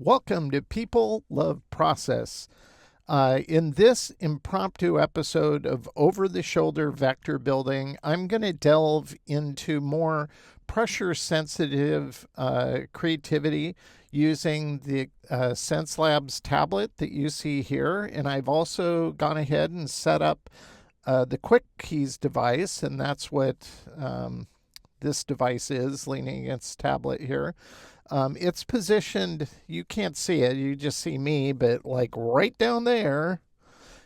Welcome to People Love Process. In this impromptu episode of Over the Shoulder Vector Building, I'm going to delve into more pressure sensitive creativity using the Xencelabs tablet that you see here. And I've also gone ahead and set up the Quick Keys device, and that's what this device is, leaning against tablet here. It's positioned, you can't see it, you just see me, but like right down there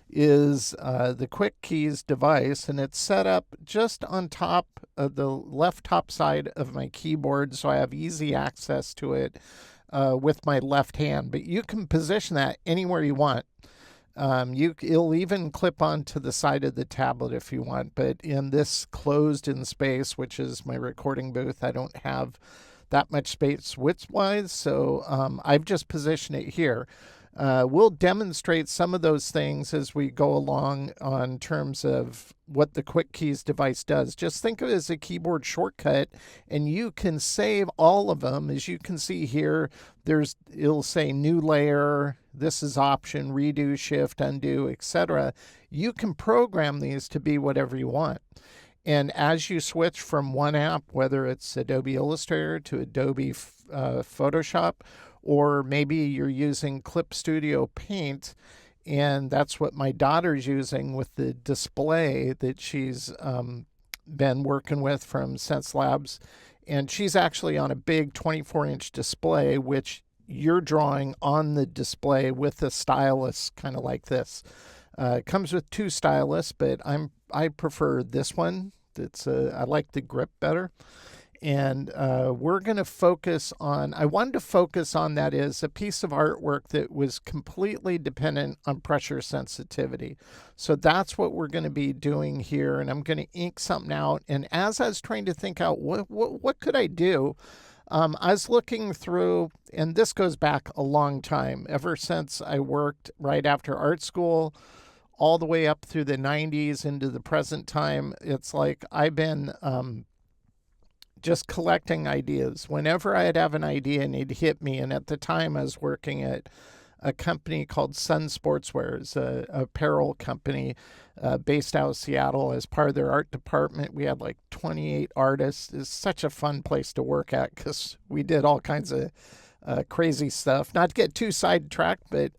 is the Quick Keys device, and it's set up just on top of the left top side of my keyboard, so I have easy access to it with my left hand. But you can position that anywhere you want. It'll even clip onto the side of the tablet if you want, but in this closed-in space, which is my recording booth, I don't have that much space width-wise, so I've just positioned it here. We'll demonstrate some of those things as we go along on terms of what the Quick Keys device does. Just think of it as a keyboard shortcut, and you can save all of them. As you can see here, it'll say new layer, this is option, redo, shift, undo, etc. You can program these to be whatever you want. And as you switch from one app, whether it's Adobe Illustrator to Adobe Photoshop, or maybe you're using Clip Studio Paint, and that's what my daughter's using with the display that she's been working with from Xencelabs. And she's actually on a big 24-inch display, which you're drawing on the display with a stylus, kind of like this. It comes with two stylus, but I prefer this one. I like the grip better. And we're going to focus on, I wanted to focus on, that is a piece of artwork that was completely dependent on pressure sensitivity. So that's what we're going to be doing here. And I'm going to ink something out. And as I was trying to think out, what could I do? I was looking through, and this goes back a long time, ever since I worked right after art school, all the way up through the 90s into the present time. It's like I've been just collecting ideas. Whenever I'd have an idea and it'd hit me, and at the time I was working at a company called Sun Sportswear. It's a apparel company based out of Seattle. As part of their art department, we had like 28 artists. It's such a fun place to work at because we did all kinds of crazy stuff. Not to get too sidetracked, but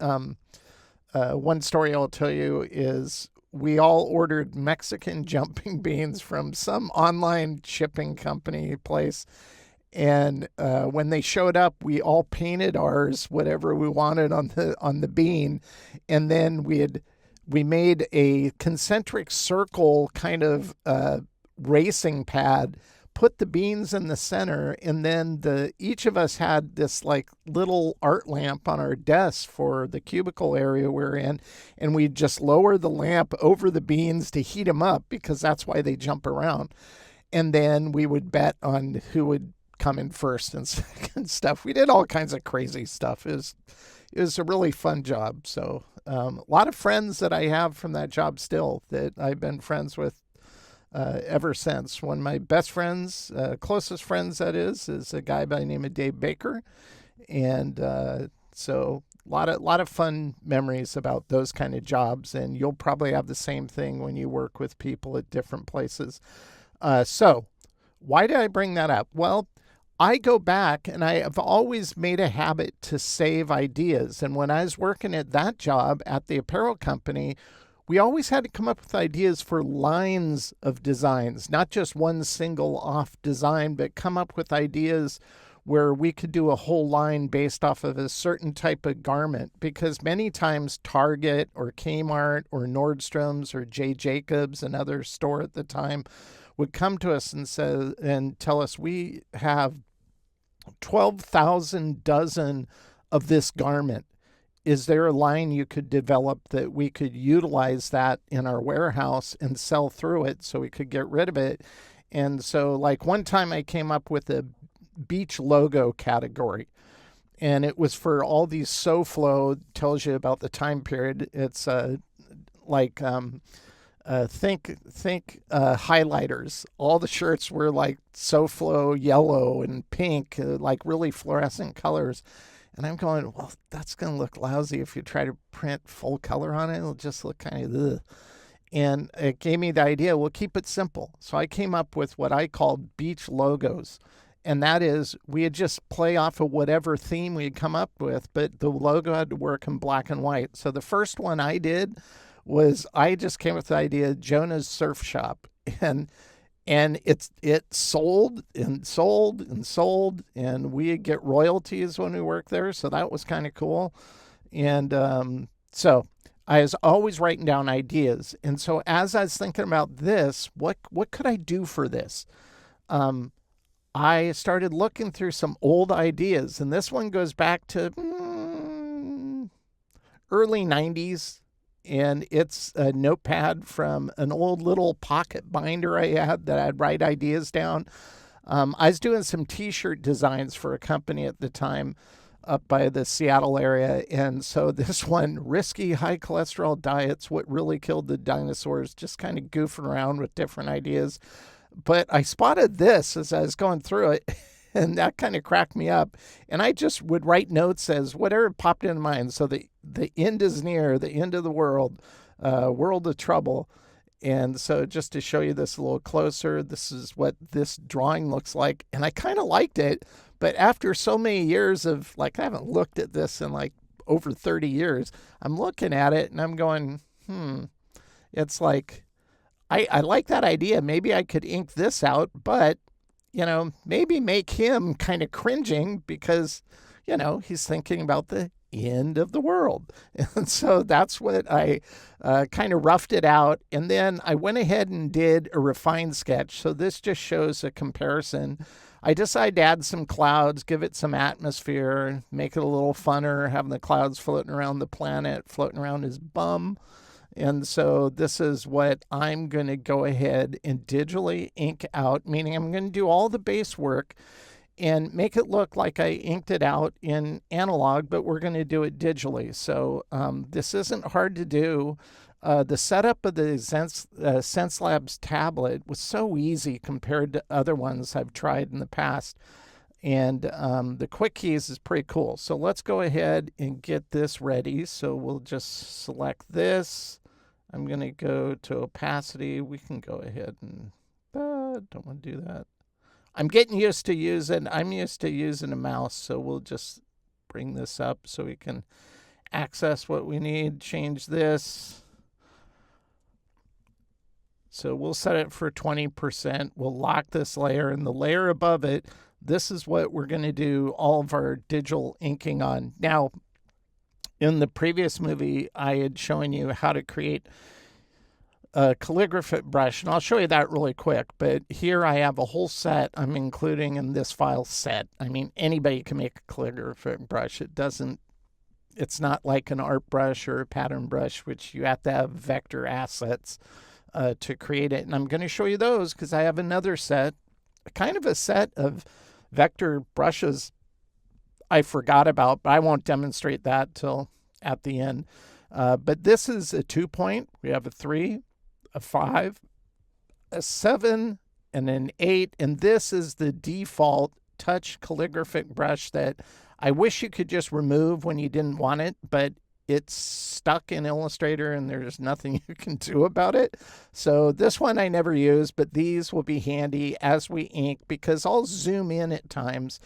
one story I'll tell you is we all ordered Mexican jumping beans from some online shipping company place. And when they showed up, we all painted ours, whatever we wanted on the bean. And then we made a concentric circle kind of racing pad, put the beans in the center, and then each of us had this like little art lamp on our desk for the cubicle area we're in, and we'd just lower the lamp over the beans to heat them up because that's why they jump around. And then we would bet on who would come in first and second stuff. We did all kinds of crazy stuff. It was a really fun job. So a lot of friends that I have from that job still that I've been friends with ever since. One of my best friends, closest friends that is a guy by the name of Dave Baker. And so a lot of fun memories about those kind of jobs. And you'll probably have the same thing when you work with people at different places. So why did I bring that up? Well, I go back and I have always made a habit to save ideas. And when I was working at that job at the apparel company, we always had to come up with ideas for lines of designs, not just one single off design, but come up with ideas where we could do a whole line based off of a certain type of garment. Because many times Target or Kmart or Nordstrom's or J. Jacobs, another store at the time, would come to us and tell us, we have 12,000 dozen of this garment. Is there a line you could develop that we could utilize that in our warehouse and sell through it so we could get rid of it? And so like one time I came up with a beach logo category, and it was for all these SoFlo, tells you about the time period. It's think highlighters. All the shirts were like SoFlo yellow and pink, like really fluorescent colors. And I'm going, well, that's going to look lousy if you try to print full color on it. It'll just look kind of ugh. And it gave me the idea, well, keep it simple. So I came up with what I called beach logos. And that is, we had just play off of whatever theme we had come up with, but the logo had to work in black and white. So the first one I did was I just came with the idea, Jonah's Surf Shop. And it sold and sold and sold, and we get royalties when we work there. So that was kind of cool. And so I was always writing down ideas. And so as I was thinking about this, what could I do for this? I started looking through some old ideas, and this one goes back to early 90s. And it's a notepad from an old little pocket binder I had that I'd write ideas down. I was doing some t-shirt designs for a company at the time up by the Seattle area. And so this one, risky high cholesterol diets, what really killed the dinosaurs, just kind of goofing around with different ideas. But I spotted this as I was going through it, and that kind of cracked me up. And I just would write notes as whatever popped into mind. So the end is near, the end of the world, world of trouble. And so just to show you this a little closer, this is what this drawing looks like. And I kind of liked it. But after so many years of, like, I haven't looked at this in like over 30 years, I'm looking at it and I'm going, it's like, I like that idea. Maybe I could ink this out, but, you know, maybe make him kind of cringing because, you know, he's thinking about the end of the world. And so that's what I kind of roughed it out. And then I went ahead and did a refined sketch. So this just shows a comparison. I decided to add some clouds, give it some atmosphere, make it a little funner, having the clouds floating around the planet, floating around his bum. And so this is what I'm going to go ahead and digitally ink out, meaning I'm going to do all the base work and make it look like I inked it out in analog, but we're going to do it digitally. So this isn't hard to do. The setup of the Xencelabs tablet was so easy compared to other ones I've tried in the past. And the quick keys is pretty cool. So let's go ahead and get this ready. So we'll just select this. I'm going to go to opacity. We can go ahead and don't want to do that. I'm used to using a mouse, so we'll just bring this up so we can access what we need. Change this. So we'll set it for 20%. We'll lock this layer, and the layer above it, this is what we're going to do all of our digital inking on. Now, in the previous movie, I had shown you how to create a calligraphic brush, and I'll show you that really quick. But here I have a whole set I'm including in this file set. I mean, anybody can make a calligraphic brush. It's not like an art brush or a pattern brush, which you have to have vector assets to create it. And I'm going to show you those because I have another set, kind of a set of vector brushes I forgot about, but I won't demonstrate that till at the end. But this is a 2-point. We have a 3, a 5, a 7, and an 8. And this is the default touch calligraphic brush that I wish you could just remove when you didn't want it, but it's stuck in Illustrator and there's nothing you can do about it. So this one I never use, but these will be handy as we ink because I'll zoom in at times.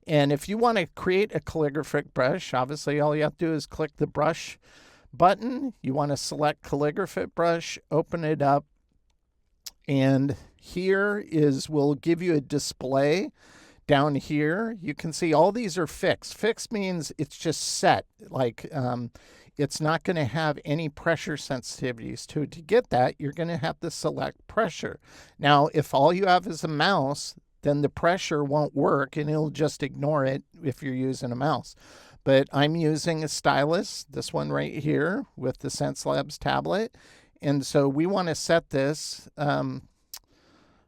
And if you want to create a calligraphic brush, obviously all you have to do is click the brush button. You want to select calligraphic brush, open it up, and here will give you a display. Down here, you can see all these are fixed. Fixed means it's just set. Like it's not going to have any pressure sensitivities to it. To get that, you're going to have to select pressure. Now, if all you have is a mouse, then the pressure won't work and it'll just ignore it if you're using a mouse. But I'm using a stylus, this one right here with the Xencelabs tablet. And so we want to set this.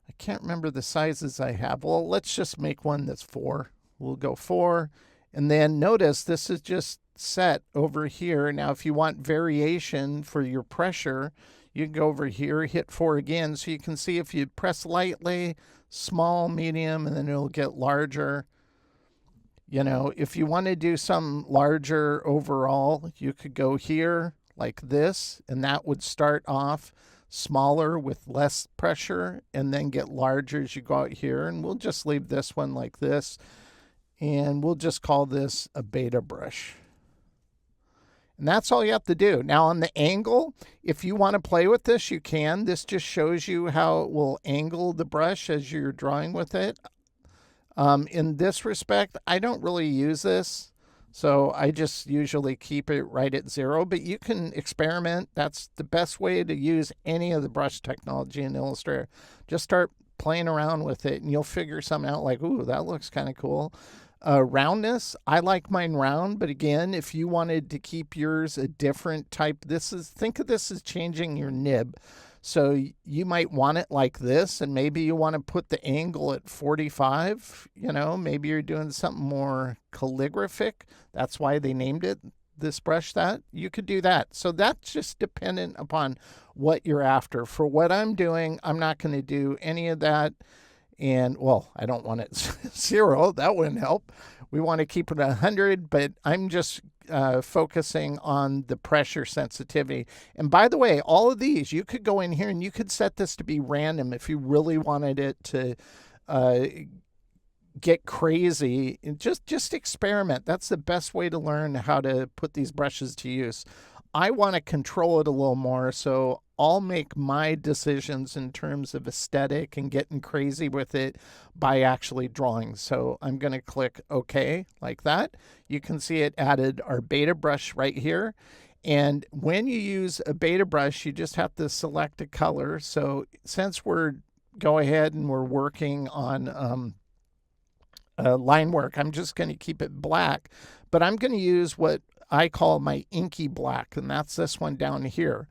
I can't remember the sizes I have. Well, let's just make one that's 4. We'll go 4. And then notice this is just set over here. Now, if you want variation for your pressure, you can go over here, hit 4 again. So you can see if you press lightly, small, medium, and then it'll get larger. You know, if you want to do some larger overall, you could go here like this, and that would start off smaller with less pressure and then get larger as you go out here. And we'll just leave this one like this, and we'll just call this a beta brush. And that's all you have to do. Now on the angle, if you want to play with this, you can. This just shows you how it will angle the brush as you're drawing with it. In this respect, I don't really use this, so I just usually keep it right at 0, but you can experiment. That's the best way to use any of the brush technology in Illustrator. Just start playing around with it, and you'll figure something out like, ooh, that looks kind of cool. Roundness, I like mine round, but again, if you wanted to keep yours a different type, think of this as changing your nib. So you might want it like this, and maybe you want to put the angle at 45, you know, maybe you're doing something more calligraphic. That's why they named it, this brush, that. You could do that. So that's just dependent upon what you're after. For what I'm doing, I'm not going to do any of that. And, well, I don't want it 0. That wouldn't help. We want to keep it 100, but I'm just focusing on the pressure sensitivity. And by the way, all of these, you could go in here and you could set this to be random if you really wanted it to get crazy. Just experiment. That's the best way to learn how to put these brushes to use. I want to control it a little more, so I'll make my decisions in terms of aesthetic and getting crazy with it by actually drawing. So I'm going to click OK like that. You can see it added our beta brush right here. And when you use a beta brush, you just have to select a color. So since we're working on line work, I'm just going to keep it black, but I'm going to use what I call my Inky black, and that's this one down here.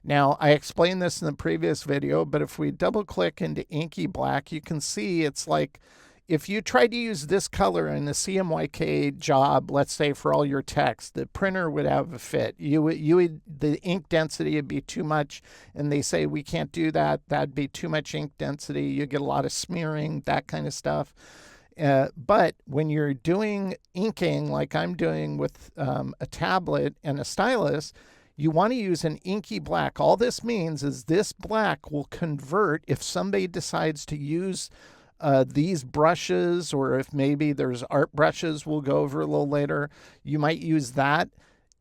Now, I explained this in the previous video, but if we double click into Inky black, you can see it's like if you tried to use this color in a CMYK job, let's say for all your text, the printer would have a fit. The ink density would be too much, and they say we can't do that. That'd be too much ink density. You get a lot of smearing, that kind of stuff. But when you're doing inking like I'm doing with a tablet and a stylus, you want to use an inky black. All this means is this black will convert if somebody decides to use these brushes, or if maybe there's art brushes we'll go over a little later, you might use that.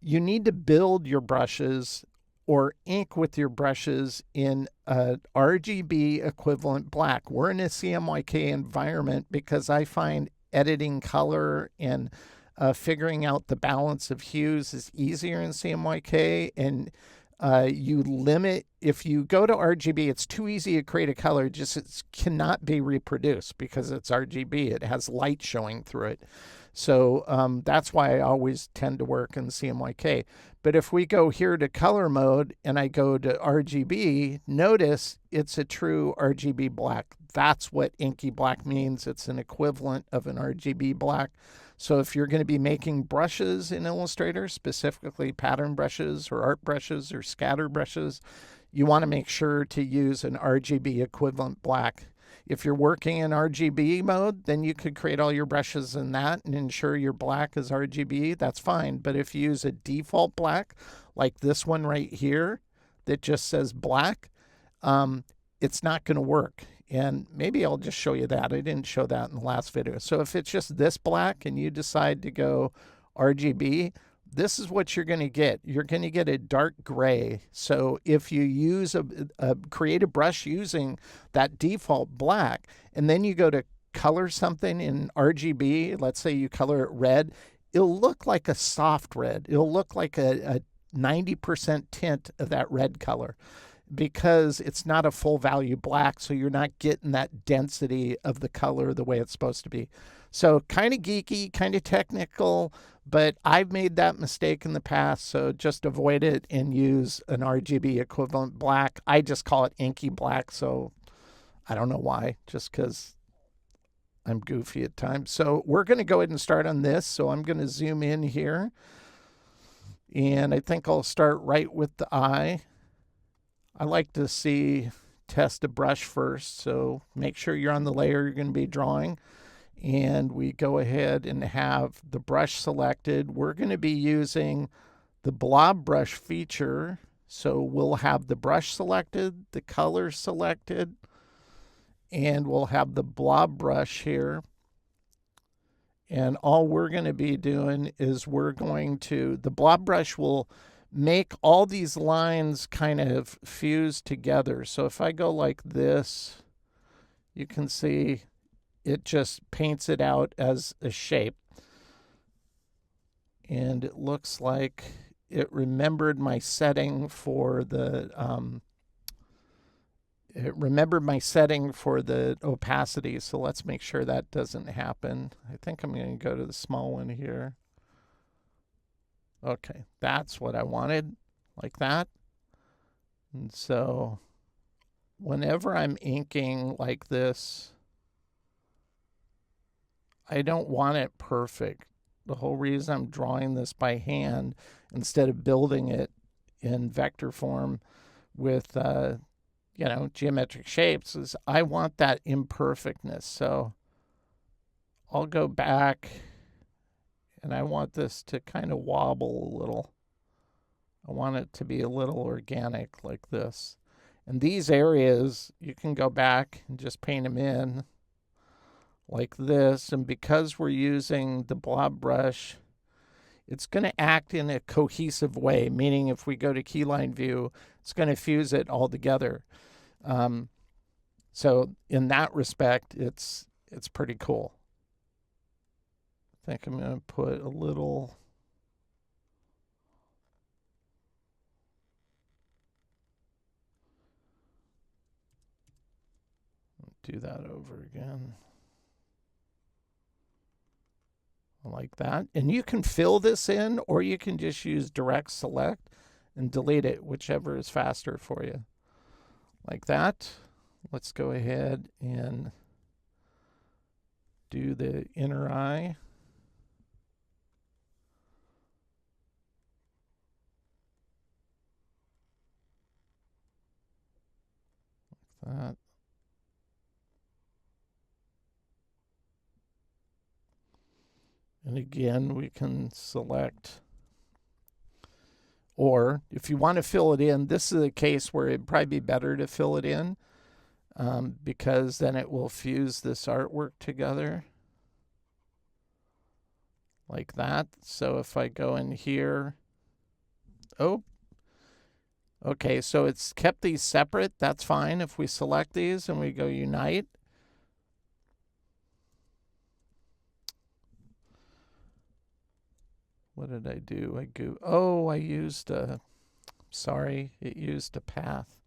You need to build your brushes or ink with your brushes in a RGB equivalent black. We're in a CMYK environment because I find editing color and figuring out the balance of hues is easier in CMYK, and you limit, if you go to RGB, it's too easy to create a color, it cannot be reproduced because it's RGB. It has light showing through it. So that's why I always tend to work in CMYK. But if we go here to color mode and I go to RGB, notice it's a true RGB black. That's what Inky black means. It's an equivalent of an RGB black. So if you're going to be making brushes in Illustrator, specifically pattern brushes or art brushes or scatter brushes, you want to make sure to use an RGB equivalent black. If you're working in RGB mode, then you could create all your brushes in that and ensure your black is RGB. That's fine. But if you use a default black, like this one right here, that just says black, it's not going to work. And maybe I'll just show you that. I didn't show that in the last video. So if it's just this black and you decide to go RGB, this is what you're going to get. You're going to get a dark gray. So if you use create a brush using that default black, and then you go to color something in RGB, let's say you color it red, it'll look like a soft red. It'll look like a 90% tint of that red color, because it's not a full value black, so you're not getting that density of the color the way it's supposed to be. So kind of geeky, kind of technical, but I've made that mistake in the past, so just avoid it and use an RGB equivalent black. I just call it Inky black, so I don't know why, just because I'm goofy at times. So we're going to go ahead and start on this, so I'm going to zoom in here, and I think I'll start right with the eye. I like to test a brush first, so make sure you're on the layer you're going to be drawing. and we go ahead and have the brush selected. We're going to be using the blob brush feature. So we'll have the brush selected, the color selected, and we'll have the blob brush here. And all we're going to be doing is the blob brush will make all these lines kind of fuse together. So if I go like this, you can see it just paints it out as a shape. And it looks like it remembered my setting for the opacity. So let's make sure that doesn't happen. I think I'm going to go to the small one here. Okay, that's what I wanted, like that. And so whenever I'm inking like this, I don't want it perfect. The whole reason I'm drawing this by hand instead of building it in vector form with geometric shapes is I want that imperfectness. So I'll go back and I want this to kind of wobble a little. I want it to be a little organic like this. And these areas, you can go back and just paint them in like this. And because we're using the blob brush, it's going to act in a cohesive way, meaning if we go to keyline view, it's going to fuse it all together. So in that respect, it's pretty cool. I think I'm going to put a little do that over again. Like that. And you can fill this in, or you can just use direct select and delete it, whichever is faster for you. Like that. Let's go ahead and do the inner eye. Like that. And again, we can select, or if you want to fill it in, this is a case where it'd probably be better to fill it in because then it will fuse this artwork together like that. So if I go in here, okay, so it's kept these separate. That's fine. If we select these and we go unite, what did I do? I used a, sorry, it used a path.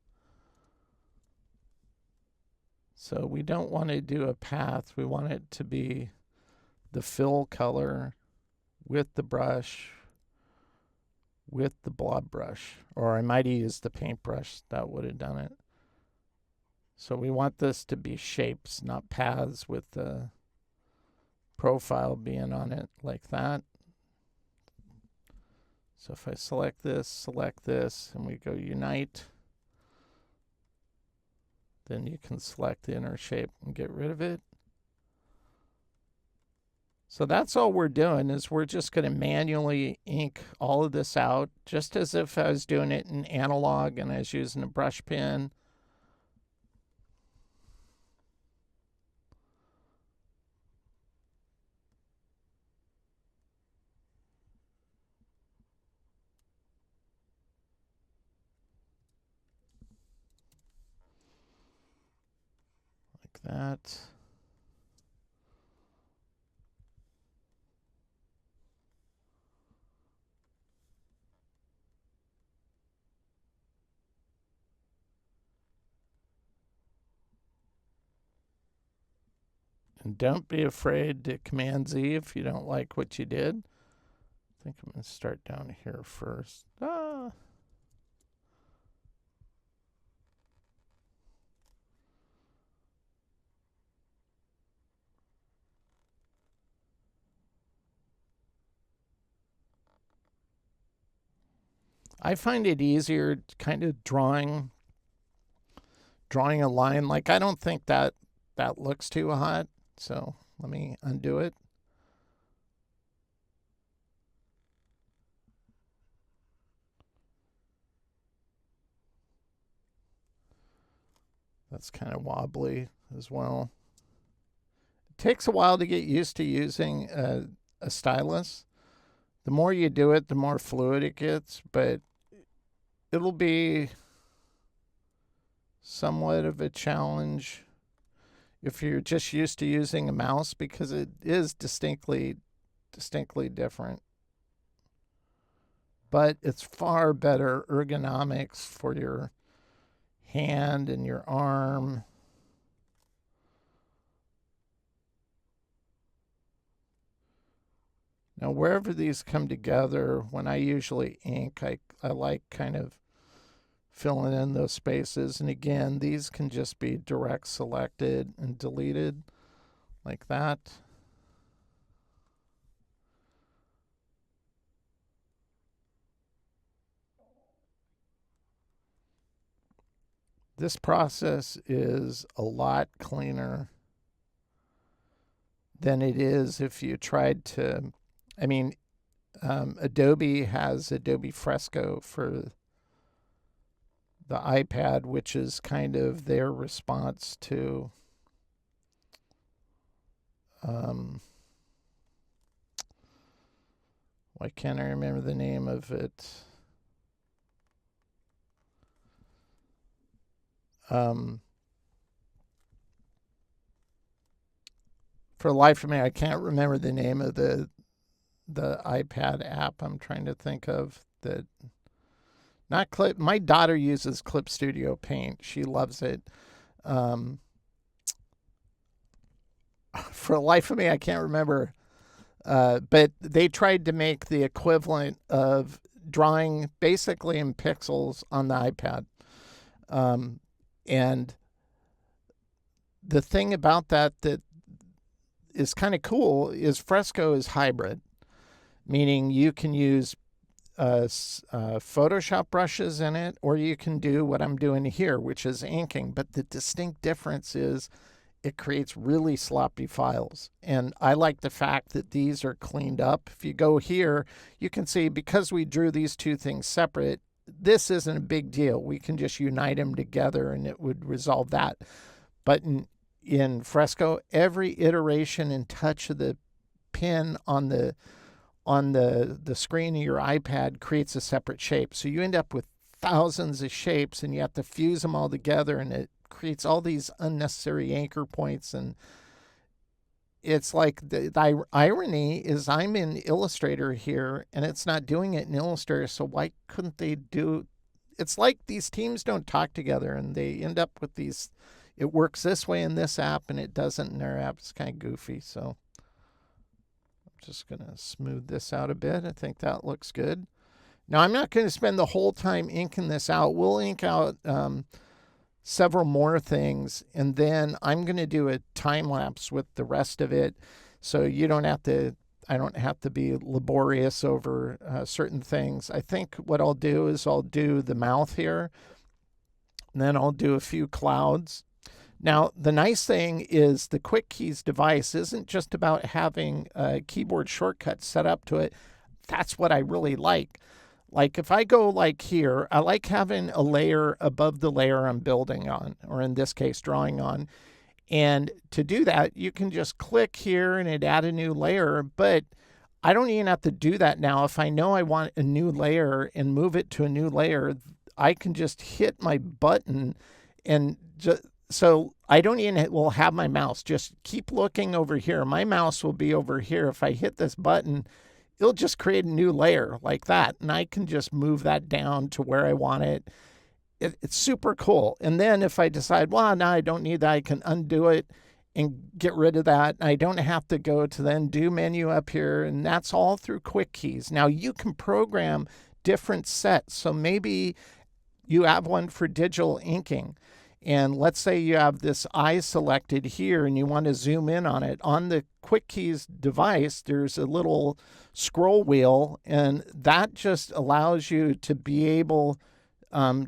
So we don't want to do a path. We want it to be the fill color with the brush, with the blob brush. Or I might have used the paintbrush. That would have done it. So we want this to be shapes, not paths, with the profile being on it like that. So if I select this, and we go unite, then you can select the inner shape and get rid of it. So that's all we're doing, is we're just going to manually ink all of this out, just as if I was doing it in analog and I was using a brush pen. That. And don't be afraid to Command Z if you don't like what you did. I think I'm going to start down here first. I find it easier kind of drawing a line. Like, I don't think that looks too hot. So Let me undo it. That's kind of wobbly as well. It takes a while to get used to using a stylus. The more you do it, the more fluid it gets, but it'll be somewhat of a challenge if you're just used to using a mouse, because it is distinctly different. But it's far better ergonomics for your hand and your arm. Now, wherever these come together, when I usually ink, I like kind of filling in those spaces. And again, these can just be direct selected and deleted like that. This process is a lot cleaner than it is if you tried to, I mean, Adobe has Adobe Fresco for the iPad, which is kind of their response to why can't I remember the name of it? For the life of me, I can't remember the name of the iPad app I'm trying to think of. That not Clip. My daughter uses Clip Studio Paint. She loves it. For the life of me, I can't remember. But they tried to make the equivalent of drawing basically in pixels on the iPad. And the thing about that is kind of cool is Fresco is hybrid, meaning you can use Photoshop brushes in it, or you can do what I'm doing here, which is inking. But the distinct difference is it creates really sloppy files. And I like the fact that these are cleaned up. If you go here, you can see because we drew these two things separate, this isn't a big deal. We can just unite them together and it would resolve that. But in Fresco, every iteration and touch of the pen on the screen of your iPad creates a separate shape. So you end up with thousands of shapes and you have to fuse them all together, and it creates all these unnecessary anchor points. And it's like the irony is I'm in Illustrator here and it's not doing it in Illustrator. So why couldn't they do? It's like these teams don't talk together and they end up with these. It works this way in this app and it doesn't in their app. It's kind of goofy. So I'm just going to smooth this out a bit. I think that looks good. Now, I'm not going to spend the whole time inking this out. We'll ink out several more things, and then I'm going to do a time lapse with the rest of it. So you don't have to, I don't have to be laborious over certain things. I think what I'll do is I'll do the mouth here, and then I'll do a few clouds. Now, the nice thing is the Quick Keys device isn't just about having a keyboard shortcut set up to it. That's what I really like. Like if I go like here, I like having a layer above the layer I'm building on, or in this case, drawing on. And to do that, you can just click here and it add a new layer, but I don't even have to do that now. If I know I want a new layer and move it to a new layer, I can just hit my button and just, so I don't even will have my mouse. Just keep looking over here. My mouse will be over here. If I hit this button, it'll just create a new layer like that. And I can just move that down to where I want it. It's super cool. And then if I decide, well, no, I don't need that, I can undo it and get rid of that. I don't have to go to the undo menu up here. And that's all through Quick Keys. Now you can program different sets. So maybe you have one for digital inking. And let's say you have this eye selected here and you want to zoom in on it. On the Quick Keys device, there's a little scroll wheel, and that just allows you to be able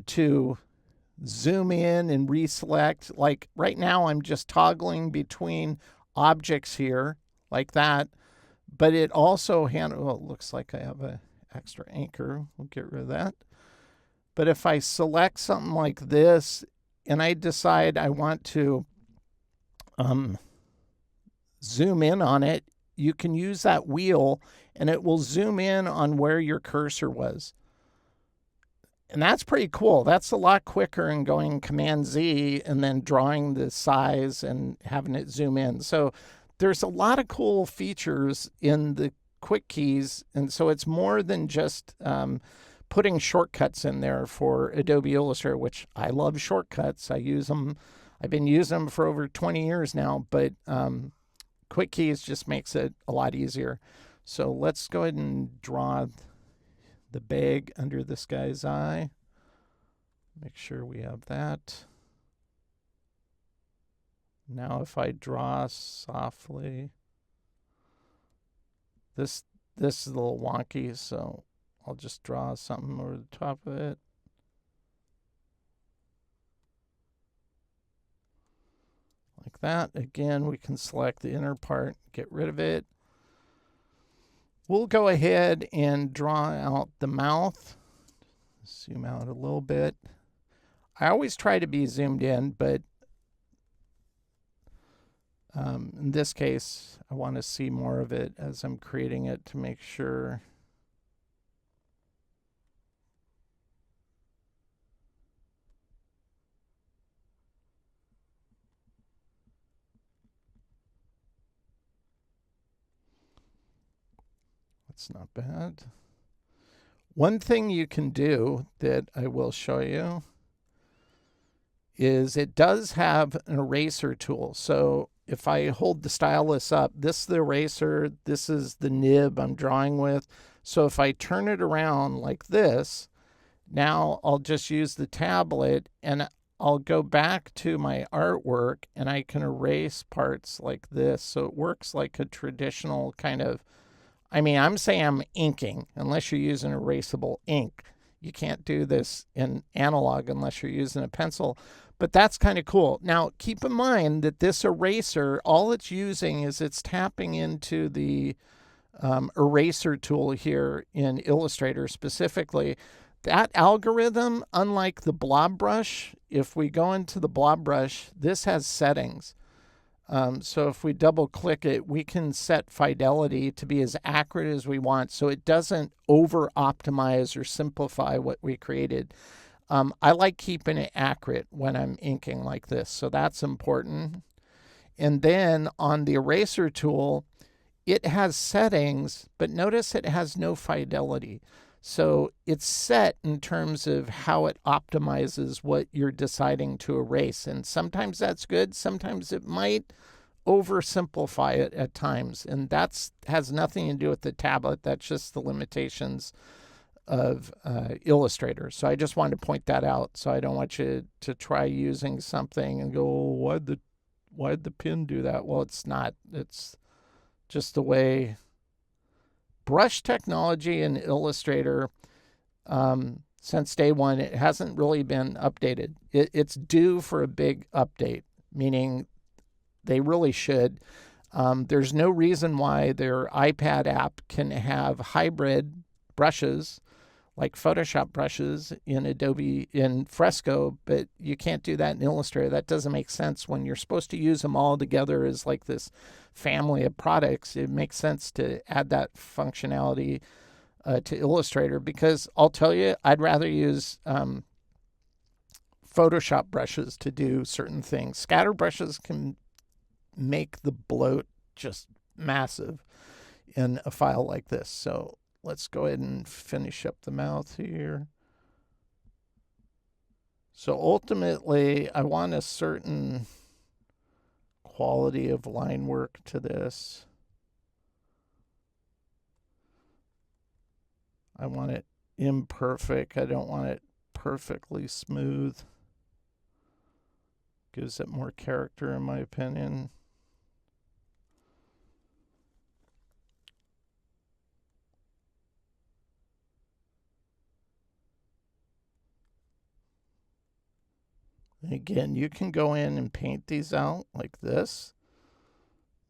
to zoom in and reselect. Like right now, I'm just toggling between objects here like that, but it also well, it looks like I have an extra anchor. We'll get rid of that. But if I select something like this and I decide I want to zoom in on it, you can use that wheel and it will zoom in on where your cursor was. And that's pretty cool. That's a lot quicker than going Command Z and then drawing the size and having it zoom in. So there's a lot of cool features in the quick keys. And so it's more than just putting shortcuts in there for Adobe Illustrator, which I love shortcuts. I use them. I've been using them for over 20 years now, but quick keys just makes it a lot easier. So let's go ahead and draw the bag under this guy's eye. Make sure we have that. Now if I draw softly, this is a little wonky, so I'll just draw something over the top of it. Like that. Again, we can select the inner part, get rid of it. We'll go ahead and draw out the mouth. Zoom out a little bit. I always try to be zoomed in, but in this case, I want to see more of it as I'm creating it to make sure. That's not bad. One thing you can do that I will show you is it does have an eraser tool. So if I hold the stylus up, this is the eraser, this is the nib I'm drawing with. So if I turn it around like this, now I'll just use the tablet and I'll go back to my artwork and I can erase parts like this. So it works like a traditional kind of, I mean, I'm saying I'm inking unless you're using erasable ink. You can't do this in analog unless you're using a pencil. But that's kind of cool. Now, keep in mind that this eraser, all it's using is it's tapping into the eraser tool here in Illustrator specifically. That algorithm, unlike the blob brush, if we go into the blob brush, this has settings. So if we double click it, we can set fidelity to be as accurate as we want so it doesn't over optimize or simplify what we created. I like keeping it accurate when I'm inking like this, so that's important. And then on the eraser tool, it has settings, but notice it has no fidelity. So it's set in terms of how it optimizes what you're deciding to erase. And sometimes that's good. Sometimes it might oversimplify it at times. And that has nothing to do with the tablet. That's just the limitations of Illustrator. So I just wanted to point that out. So I don't want you to try using something and go, oh, why'd the pin do that? Well, it's not. It's just the way brush technology in Illustrator, since day one, it hasn't really been updated. It's due for a big update, meaning they really should. There's no reason why their iPad app can have hybrid brushes like Photoshop brushes in Adobe, in Fresco, but you can't do that in Illustrator. That doesn't make sense when you're supposed to use them all together as like this family of products. It makes sense to add that functionality to Illustrator, because I'll tell you, I'd rather use Photoshop brushes to do certain things. Scatter brushes can make the bloat just massive in a file like this. So let's go ahead and finish up the mouth here. So ultimately, I want a certain quality of line work to this. I want it imperfect. I don't want it perfectly smooth. Gives it more character, in my opinion. Again, you can go in and paint these out like this.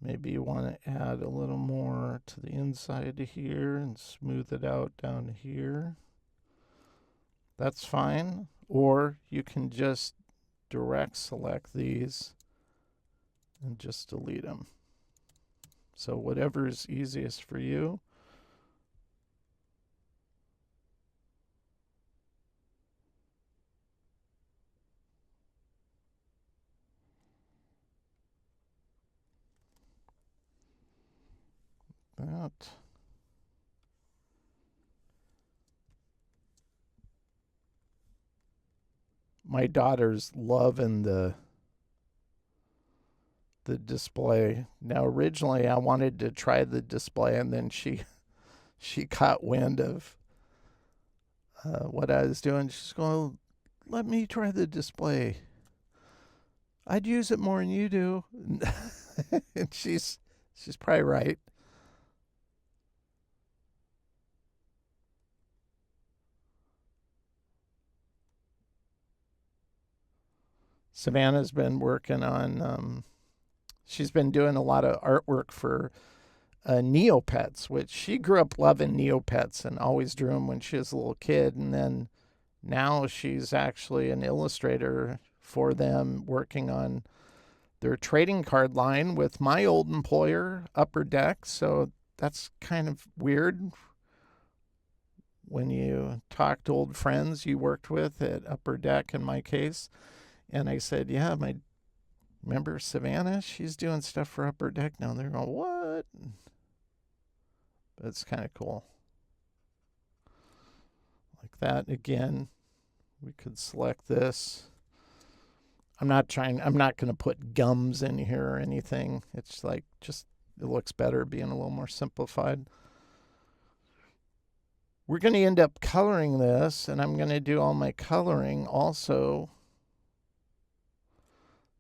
Maybe you want to add a little more to the inside here and smooth it out down here. That's fine. Or you can just direct select these and just delete them. So whatever is easiest for you. That. My daughter's loving the display. Now originally I wanted to try the display, and then she caught wind of what I was doing. She's going, let me try the display. I'd use it more than you do. And she's probably right. Savannah's been working on, she's been doing a lot of artwork for Neopets, which she grew up loving Neopets and always drew them when she was a little kid. And then now she's actually an illustrator for them, working on their trading card line with my old employer, Upper Deck. So that's kind of weird when you talk to old friends you worked with at Upper Deck, in my case. And I said, yeah, remember Savannah? She's doing stuff for Upper Deck now. And they're going, what? But it's kind of cool. Like that. Again, we could select this. I'm not going to put gums in here or anything. It's like just, it looks better being a little more simplified. We're going to end up coloring this, and I'm going to do all my coloring also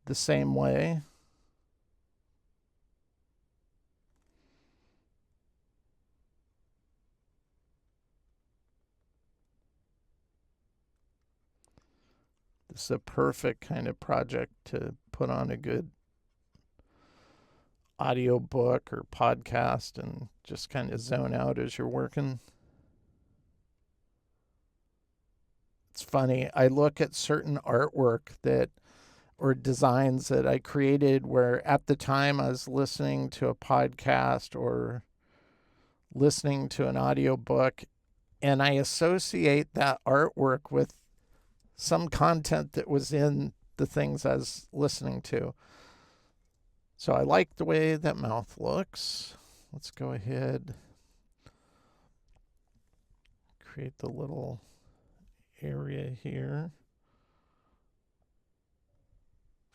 the same way. This is a perfect kind of project to put on a good audio book or podcast and just kind of zone out as you're working. It's funny, I look at certain artwork that, or designs that I created where at the time I was listening to a podcast or listening to an audio book, and I associate that artwork with some content that was in the things I was listening to. So I like the way that mouth looks. Let's go ahead, create the little area here.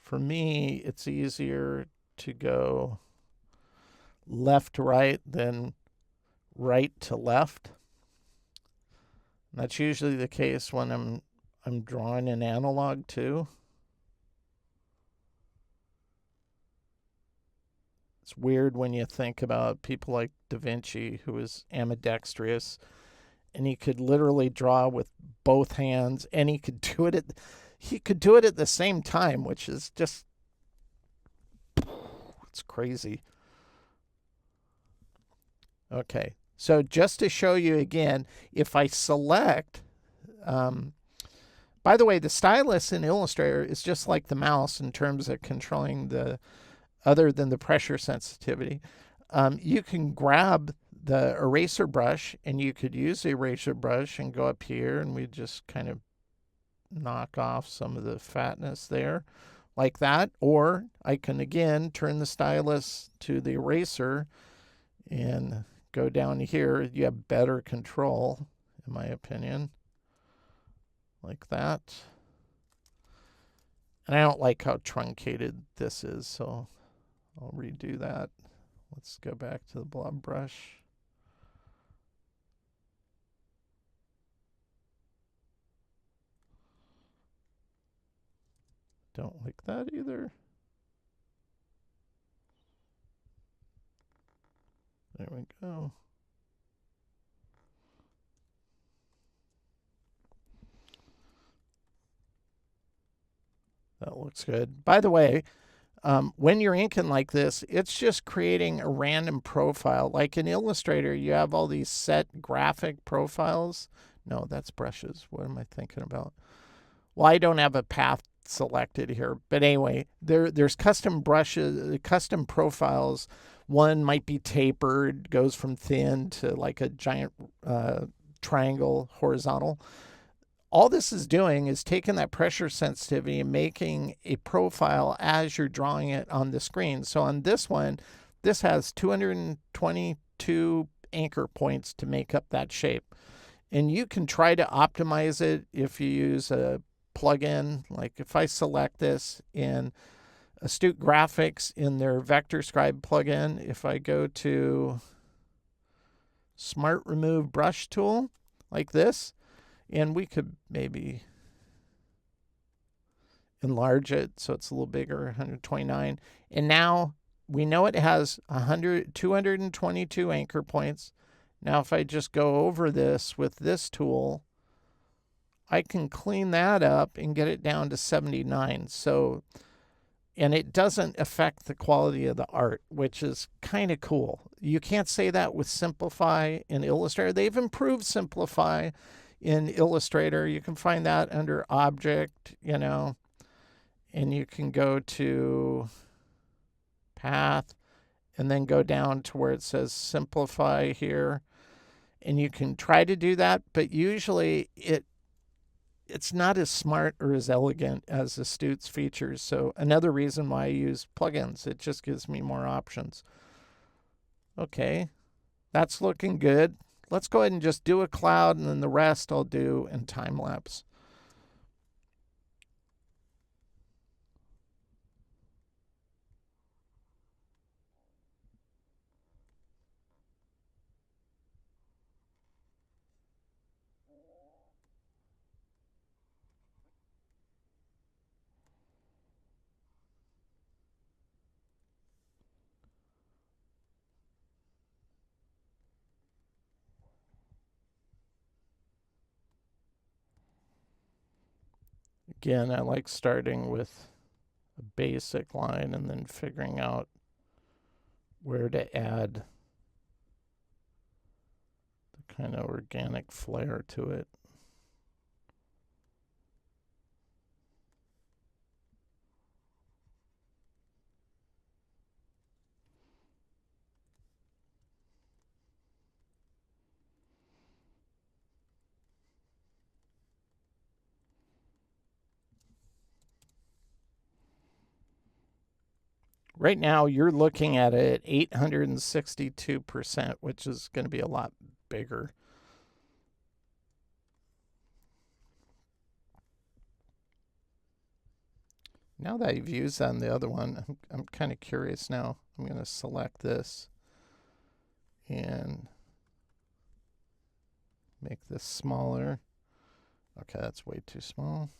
For me, it's easier to go left to right than right to left. And that's usually the case when I'm drawing in analog too. It's weird when you think about people like Da Vinci, who was ambidextrous, and he could literally draw with both hands, and he could do it at the same time, which is just, it's crazy. Okay, so just to show you again, if I select, by the way, the stylus in Illustrator is just like the mouse in terms of controlling the, other than the pressure sensitivity. You can grab the eraser brush, and you could use the eraser brush and go up here, and we just kind of knock off some of the fatness there like that. Or I can again turn the stylus to the eraser and go down here. You have better control, in my opinion, like that. And I don't like how truncated this is, so I'll redo that. Let's go back to the blob brush. Don't like that either. There we go. That looks good. By the way, When you're inking like this, it's just creating a random profile. Like in Illustrator, you have all these set graphic profiles. No, that's brushes. What am I thinking about? Well, I don't have a path selected here. But anyway, there's custom brushes, custom profiles. One might be tapered, goes from thin to like a giant triangle horizontal. All this is doing is taking that pressure sensitivity and making a profile as you're drawing it on the screen. So on this one, this has 222 anchor points to make up that shape. And you can try to optimize it if you use a plugin. Like if I select this in Astute Graphics in their Vector Scribe plugin, if I go to Smart Remove Brush Tool like this, and we could maybe enlarge it so it's a little bigger, 129. And now we know it has 222 anchor points. Now if I just go over this with this tool, I can clean that up and get it down to 79. So, and it doesn't affect the quality of the art, which is kind of cool. You can't say that with Simplify in Illustrator. They've improved Simplify in Illustrator. You can find that under Object, and you can go to Path and then go down to where it says Simplify here. And you can try to do that, but usually it's not as smart or as elegant as Astute's features. So another reason why I use plugins, it just gives me more options. Okay, that's looking good. Let's go ahead and just do a cloud, and then the rest I'll do in Timelapse. Again, I like starting with a basic line and then figuring out where to add the kind of organic flair to it. Right now, you're looking at it at 862%, which is going to be a lot bigger. Now that you've used that on the other one, I'm kind of curious now. I'm going to select this and make this smaller. Okay, that's way too small.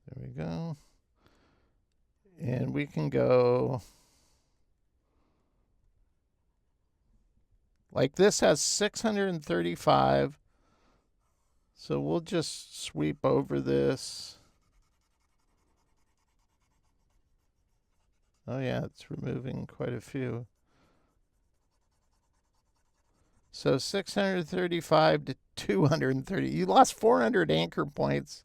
There we go. And we can go, like this has 635. So we'll just sweep over this. Oh yeah, it's removing quite a few. So 635 to 230. You lost 400 anchor points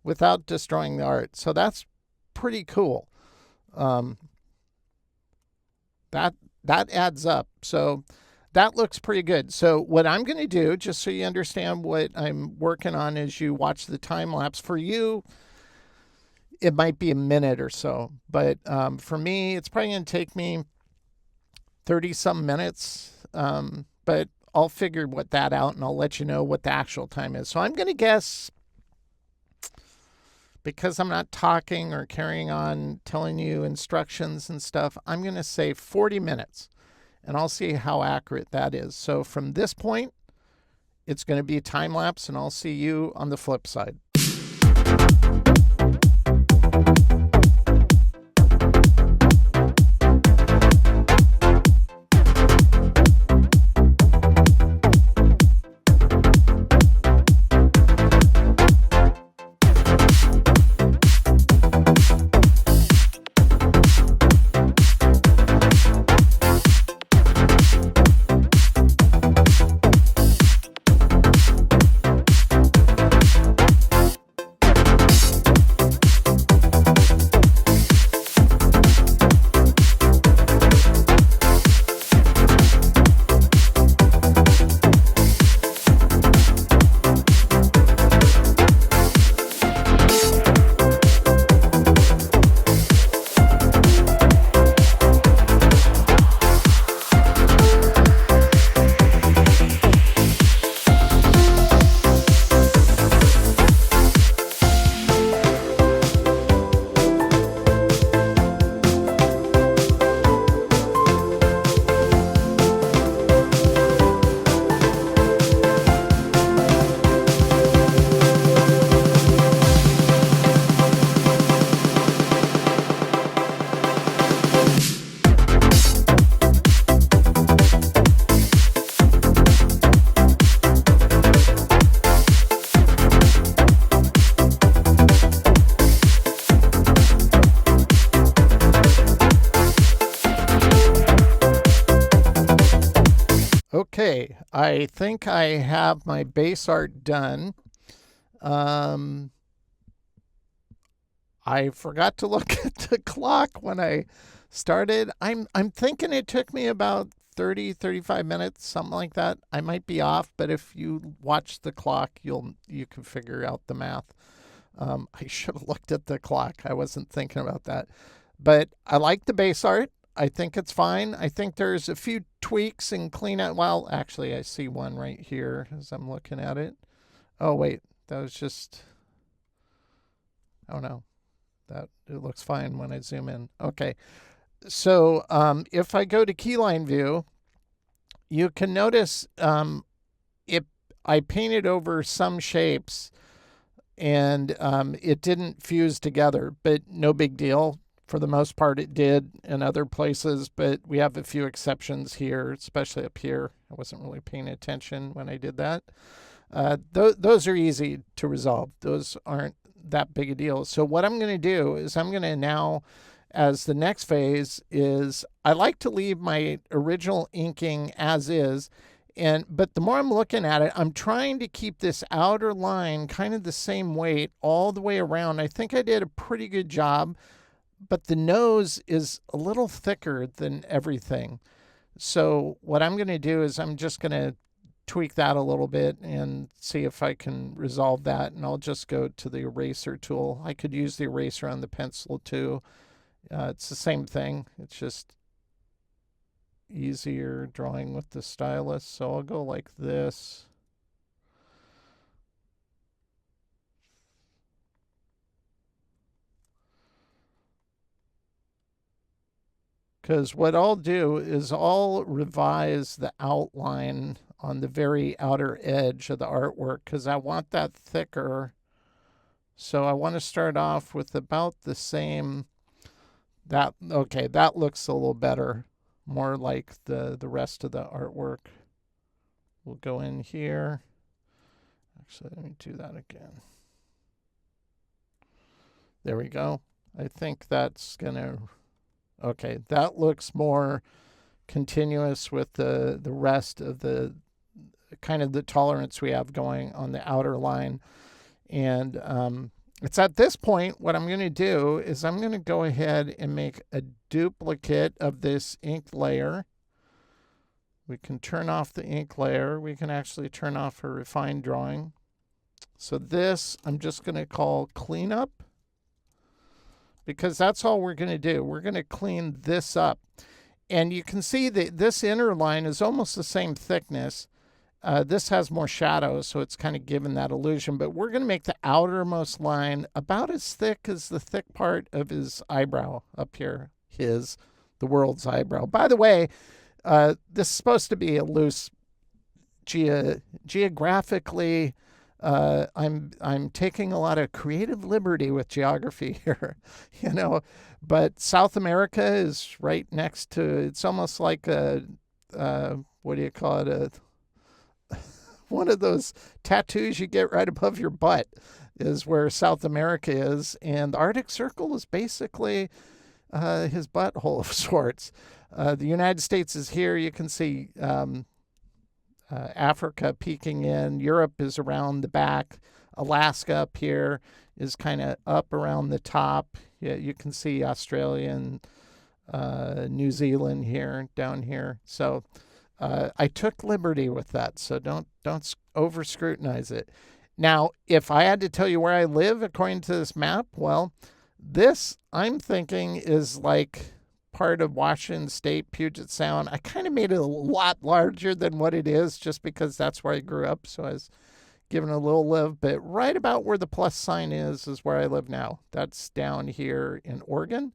without destroying the art. So that's pretty cool. That adds up. So that looks pretty good. So what I'm going to do, just so you understand what I'm working on as you watch the time lapse, for you, it might be a minute or so. But for me, it's probably going to take me 30-some minutes. But I'll figure that out, and I'll let you know what the actual time is. So I'm going to guess, because I'm not talking or carrying on telling you instructions and stuff, I'm going to say 40 minutes. And I'll see how accurate that is. So from this point, it's going to be a time lapse, and I'll see you on the flip side. Okay, I think I have my base art done. I forgot to look at the clock when I started. I'm thinking it took me about 35 minutes, something like that. I might be off, but if you watch the clock, you can figure out the math. I should have looked at the clock. I wasn't thinking about that. But I like the base art. I think it's fine. I think there's a few tweaks and clean out. Well, actually, I see one right here as I'm looking at it. Oh, wait. That was just... Oh, no. That it looks fine when I zoom in. Okay. So if I go to keyline view, you can notice I painted over some shapes and it didn't fuse together, but no big deal. For the most part, it did in other places, but we have a few exceptions here, especially up here. I wasn't really paying attention when I did that. Those are easy to resolve. Those aren't that big a deal. So what I'm going to do is I'm going to now, as the next phase is, I like to leave my original inking as is, but the more I'm looking at it, I'm trying to keep this outer line kind of the same weight all the way around. I think I did a pretty good job, but the nose is a little thicker than everything. So what I'm going to do is I'm just going to tweak that a little bit and see if I can resolve that. And I'll just go to the eraser tool. I could use the eraser on the pencil too. It's the same thing. It's just easier drawing with the stylus. So I'll go like this. Because what I'll do is I'll revise the outline on the very outer edge of the artwork because I want that thicker. So I want to start off with about the same. Okay, that looks a little better, more like the rest of the artwork. We'll go in here. Actually, let me do that again. There we go. I think that's gonna. Okay, that looks more continuous with the rest of the kind of the tolerance we have going on the outer line. And it's at this point, what I'm going to do is I'm going to go ahead and make a duplicate of this ink layer. We can turn off the ink layer. We can actually turn off a refined drawing. So this, I'm just going to call cleanup, because that's all we're going to do. We're going to clean this up. And you can see that this inner line is almost the same thickness. This has more shadow, so it's kind of given that illusion. But we're going to make the outermost line about as thick as the thick part of his eyebrow up here. The world's eyebrow. By the way, this is supposed to be a loose, geographically... I'm taking a lot of creative liberty with geography here, but South America is right next to, it's almost like a, what do you call it? One of those tattoos you get right above your butt is where South America is. And the Arctic Circle is basically his butthole of sorts. The United States is here. You can see, Africa peeking in. Europe is around the back. Alaska up here is kind of up around the top. Yeah, you can see Australia and New Zealand here, down here. So I took liberty with that. So don't over scrutinize it. Now, if I had to tell you where I live according to this map, well, this I'm thinking is like part of Washington State, Puget Sound. I kind of made it a lot larger than what it is just because that's where I grew up. So I was given a little live, but right about where the plus sign is where I live now. That's down here in Oregon.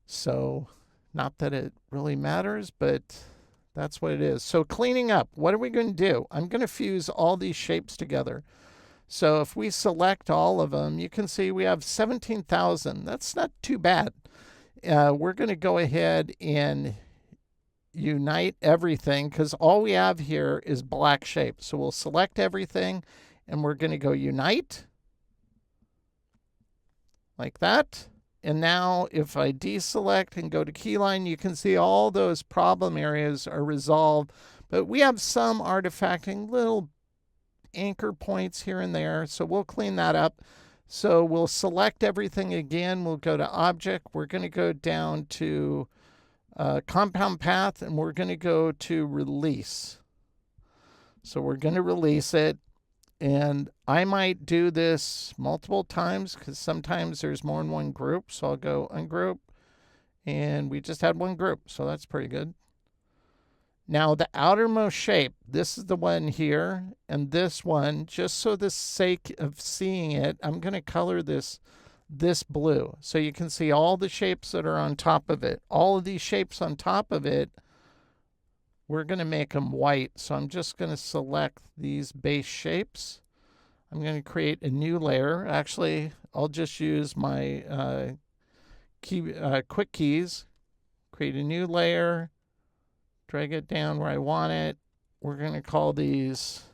So not that it really matters, but that's what it is. So cleaning up, what are we going to do? I'm going to fuse all these shapes together. So if we select all of them, you can see we have 17,000. That's not too bad. We're going to go ahead and unite everything because all we have here is black shape. So we'll select everything and we're going to go unite like that. And now if I deselect and go to keyline, you can see all those problem areas are resolved But we have some artifacting, little anchor points here and there, so we'll clean that up. So we'll select everything again. We'll go to Object. We're going to go down to Compound Path, and we're going to go to Release. So we're going to release it. And I might do this multiple times because sometimes there's more than one group. So I'll go Ungroup. And we just had one group, so that's pretty good. Now the outermost shape, this is the one here, and this one, just so the sake of seeing it, I'm going to color this blue. So you can see all the shapes that are on top of it. All of these shapes on top of it, we're going to make them white. So I'm just going to select these base shapes. I'm going to create a new layer. Actually, I'll just use my quick keys, create a new layer, drag it down where I want it. We're going to call these,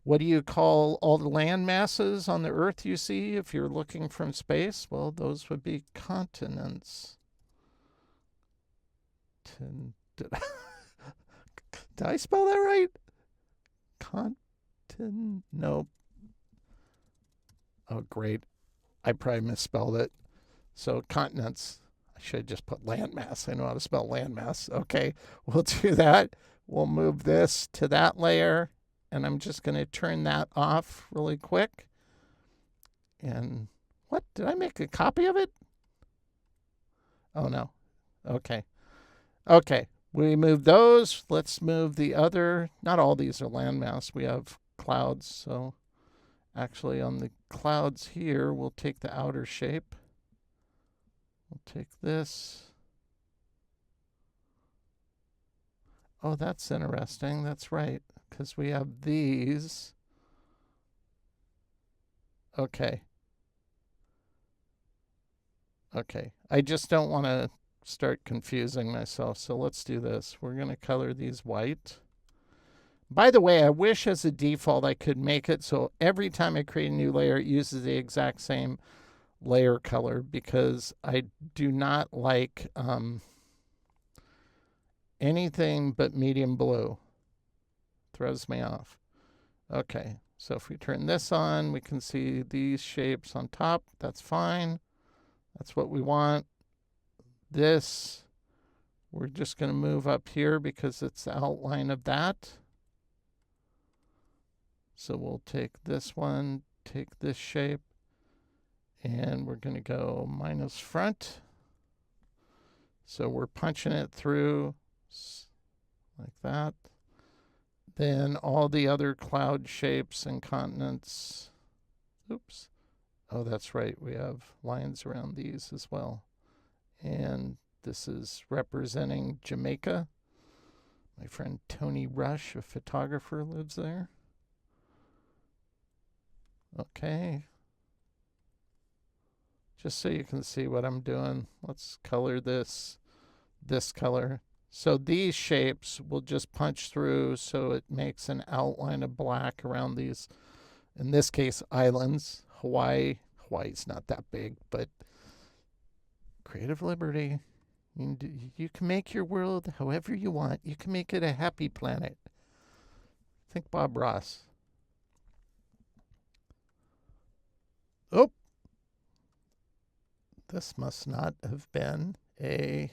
what do you call all the land masses on the Earth you see if you're looking from space? Well, those would be continents. Did I spell that right? Nope. Oh, great. I probably misspelled it. So continents. I should just put landmass. I know how to spell landmass. Okay, we'll do that. We'll move this to that layer, and I'm just going to turn that off really quick. And what? Did I make a copy of it? Oh, no. Okay. Okay, we move those. Let's move the other. Not all these are landmass. We have clouds. So actually on the clouds here, we'll take the outer shape. We'll take this. Oh, that's interesting. That's right, because we have these. Okay. Okay. I just don't want to start confusing myself, so let's do this. We're going to color these white. By the way, I wish as a default I could make it so every time I create a new layer, it uses the exact same layer color, because I do not like anything but medium blue. Throws me off. Okay, so if we turn this on, we can see these shapes on top. That's fine. That's what we want. This, we're just going to move up here because it's the outline of that. So we'll take this one, take this shape, and we're going to go minus front. So we're punching it through like that. Then all the other cloud shapes and continents. Oops. Oh, that's right. We have lines around these as well. And this is representing Jamaica. My friend Tony Rush, a photographer, lives there. Okay. Just so you can see what I'm doing, let's color this color. So these shapes will just punch through so it makes an outline of black around these, in this case, islands. Hawaii. Hawaii's not that big, but creative liberty. You can make your world however you want. You can make it a happy planet. Think Bob Ross. Oh, this must not have been a,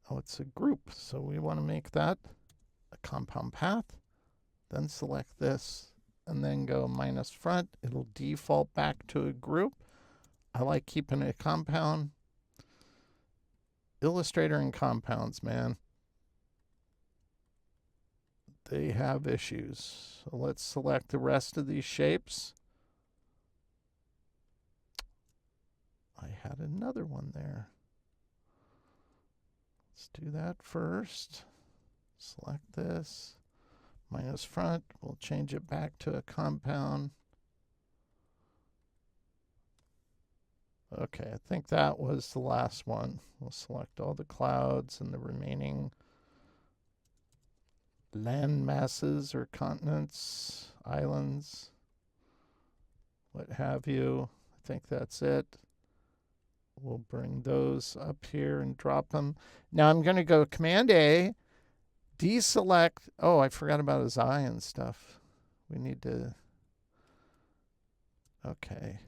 oh, it's a group. So we want to make that a compound path, then select this and then go minus front. It'll default back to a group. I like keeping it a compound. Illustrator and compounds, man. They have issues. So let's select the rest of these shapes. I had another one there. Let's do that first. Select this. Minus front. We'll change it back to a compound. Okay, I think that was the last one. We'll select all the clouds and the remaining land masses or continents, islands, what have you. I think that's it. We'll bring those up here and drop them. Now I'm going to go Command A, deselect. Oh, I forgot about his eye and stuff. We need to. Okay.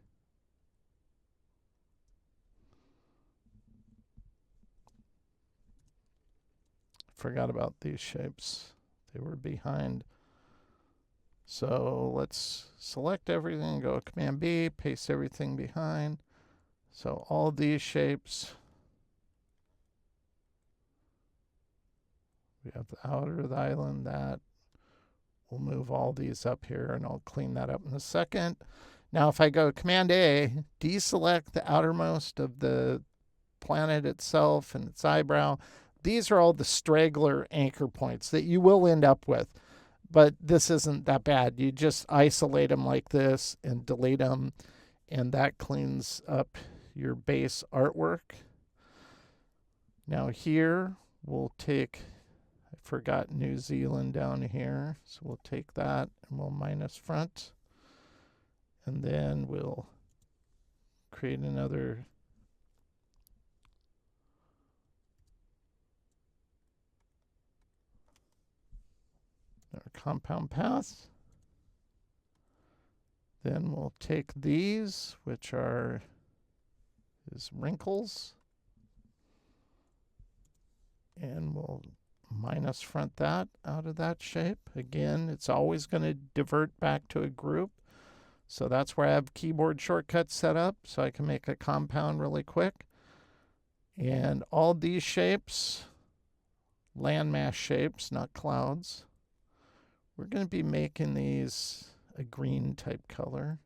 Forgot about these shapes. They were behind. So let's select everything, go Command B, paste everything behind. So all these shapes. We have the outer of the island, that. We'll move all these up here and I'll clean that up in a second. Now if I go Command A, deselect the outermost of the planet itself and its eyebrow. These are all the straggler anchor points that you will end up with. But this isn't that bad. You just isolate them like this and delete them, and that cleans up your base artwork. Now here, we'll take, I forgot New Zealand down here, so we'll take that and we'll minus front. And then we'll create another compound path. Then we'll take these, which are his wrinkles, and we'll minus front that out of that shape. Again, it's always going to divert back to a group. So that's where I have keyboard shortcuts set up so I can make a compound really quick. And all these shapes, landmass shapes, not clouds. We're going to be making these a green type color,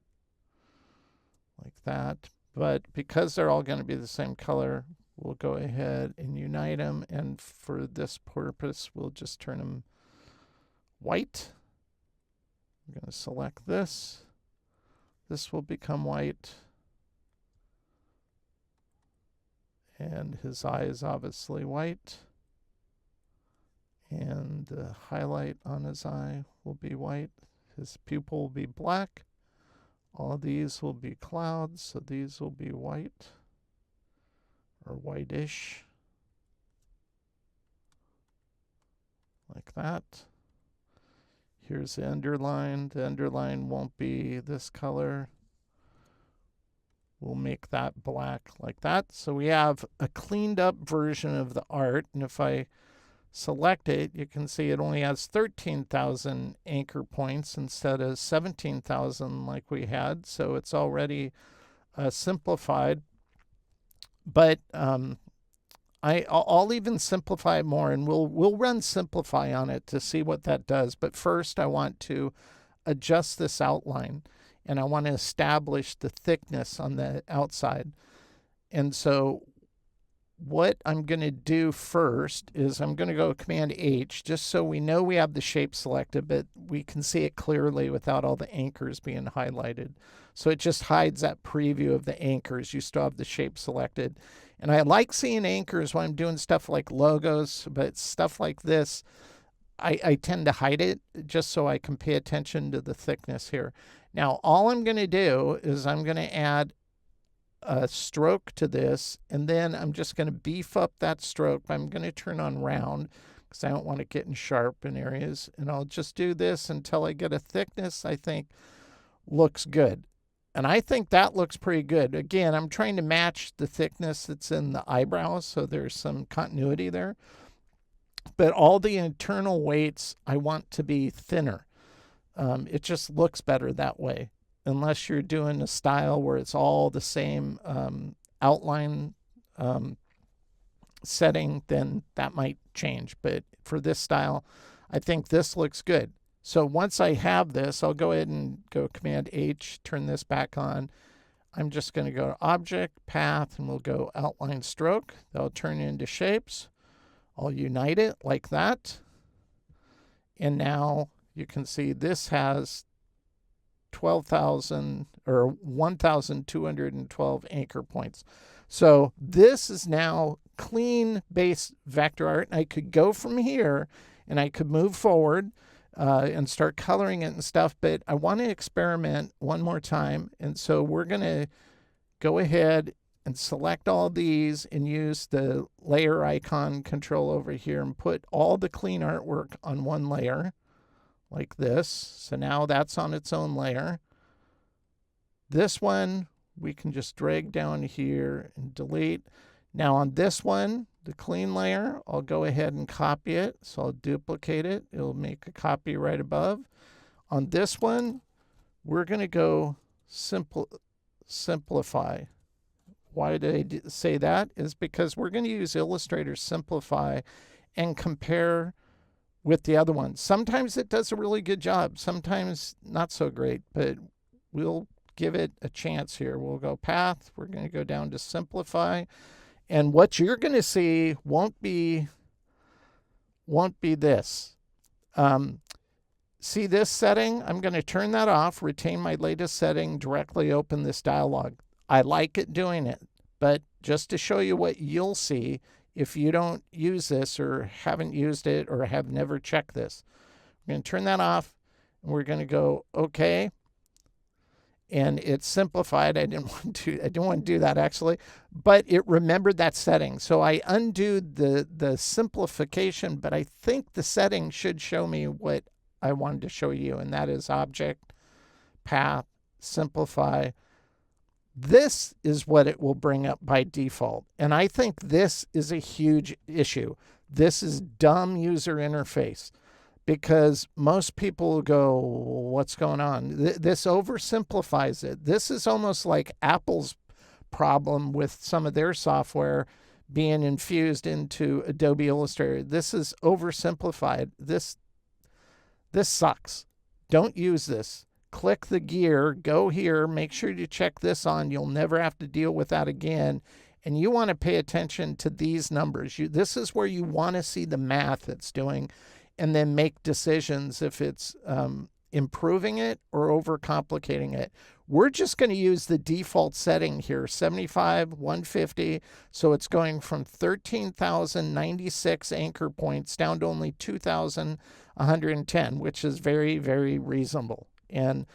like that. But because they're all going to be the same color, we'll go ahead and unite them. And for this purpose, we'll just turn them white. I'm going to select this. This will become white. And his eye is obviously white. And the highlight on his eye will be white. His pupil will be black. All of these will be clouds, so these will be white or whitish, like that. Here's the underline. The underline won't be this color. We'll make that black like that. So we have a cleaned up version of the art, and if I select it, you can see it only has 13,000 anchor points instead of 17,000 like we had. So it's already simplified. But I'll even simplify it more, and we'll run simplify on it to see what that does. But first, I want to adjust this outline, and I want to establish the thickness on the outside. And so what I'm going to do first is I'm going to go Command H, just so we know we have the shape selected, but we can see it clearly without all the anchors being highlighted. So it just hides that preview of the anchors. You still have the shape selected. And I like seeing anchors when I'm doing stuff like logos, but stuff like this, I tend to hide it just so I can pay attention to the thickness here. Now, all I'm going to do is I'm going to add a stroke to this, and then I'm just going to beef up that stroke. I'm going to turn on round because I don't want it getting sharp in areas, and I'll just do this until I get a thickness I think looks good. And I think that looks pretty good. Again, I'm trying to match the thickness that's in the eyebrows, so there's some continuity there. But all the internal weights I want to be thinner. It just looks better that way. Unless you're doing a style where it's all the same outline setting, then that might change. But for this style, I think this looks good. So once I have this, I'll go ahead and go Command H, turn this back on. I'm just going to go to Object, Path, and we'll go Outline Stroke. That'll turn into shapes. I'll unite it like that. And now you can see this has 12,000 or 1,212 anchor points. So this is now clean base vector art. I could go from here and I could move forward and start coloring it and stuff, but I want to experiment one more time. And so we're going to go ahead and select all these and use the layer icon control over here and put all the clean artwork on one layer like this. So now that's on its own layer. This one we can just drag down here and delete. Now on this one, the clean layer, I'll go ahead and copy it. So I'll duplicate it. It'll make a copy right above. On this one, we're going to go simplify. Why did I say that? Is because we're going to use Illustrator Simplify and compare with the other one. Sometimes it does a really good job. Sometimes not so great, but we'll give it a chance here. We'll go Path. We're going to go down to Simplify. And what you're going to see won't be this. See this setting? I'm going to turn that off, retain my latest setting, directly open this dialog. I like it doing it, but just to show you what you'll see if you don't use this or haven't used it or have never checked this. We're going to turn that off, and we're going to go OK. And it's simplified. I didn't want to do that actually, but it remembered that setting. So I undo the simplification, but I think the setting should show me what I wanted to show you, and that is Object, Path, Simplify. This is what it will bring up by default. And I think this is a huge issue. This is dumb user interface, because most people go, what's going on? This oversimplifies it. This is almost like Apple's problem with some of their software being infused into Adobe Illustrator. This is oversimplified. This sucks. Don't use this. Click the gear, go here, make sure you check this on. You'll never have to deal with that again. And you want to pay attention to these numbers. This is where you want to see the math it's doing, and then make decisions if it's improving it or overcomplicating it. We're just going to use the default setting here, 75, 150. So it's going from 13,096 anchor points down to only 2,110, which is very, very reasonable. And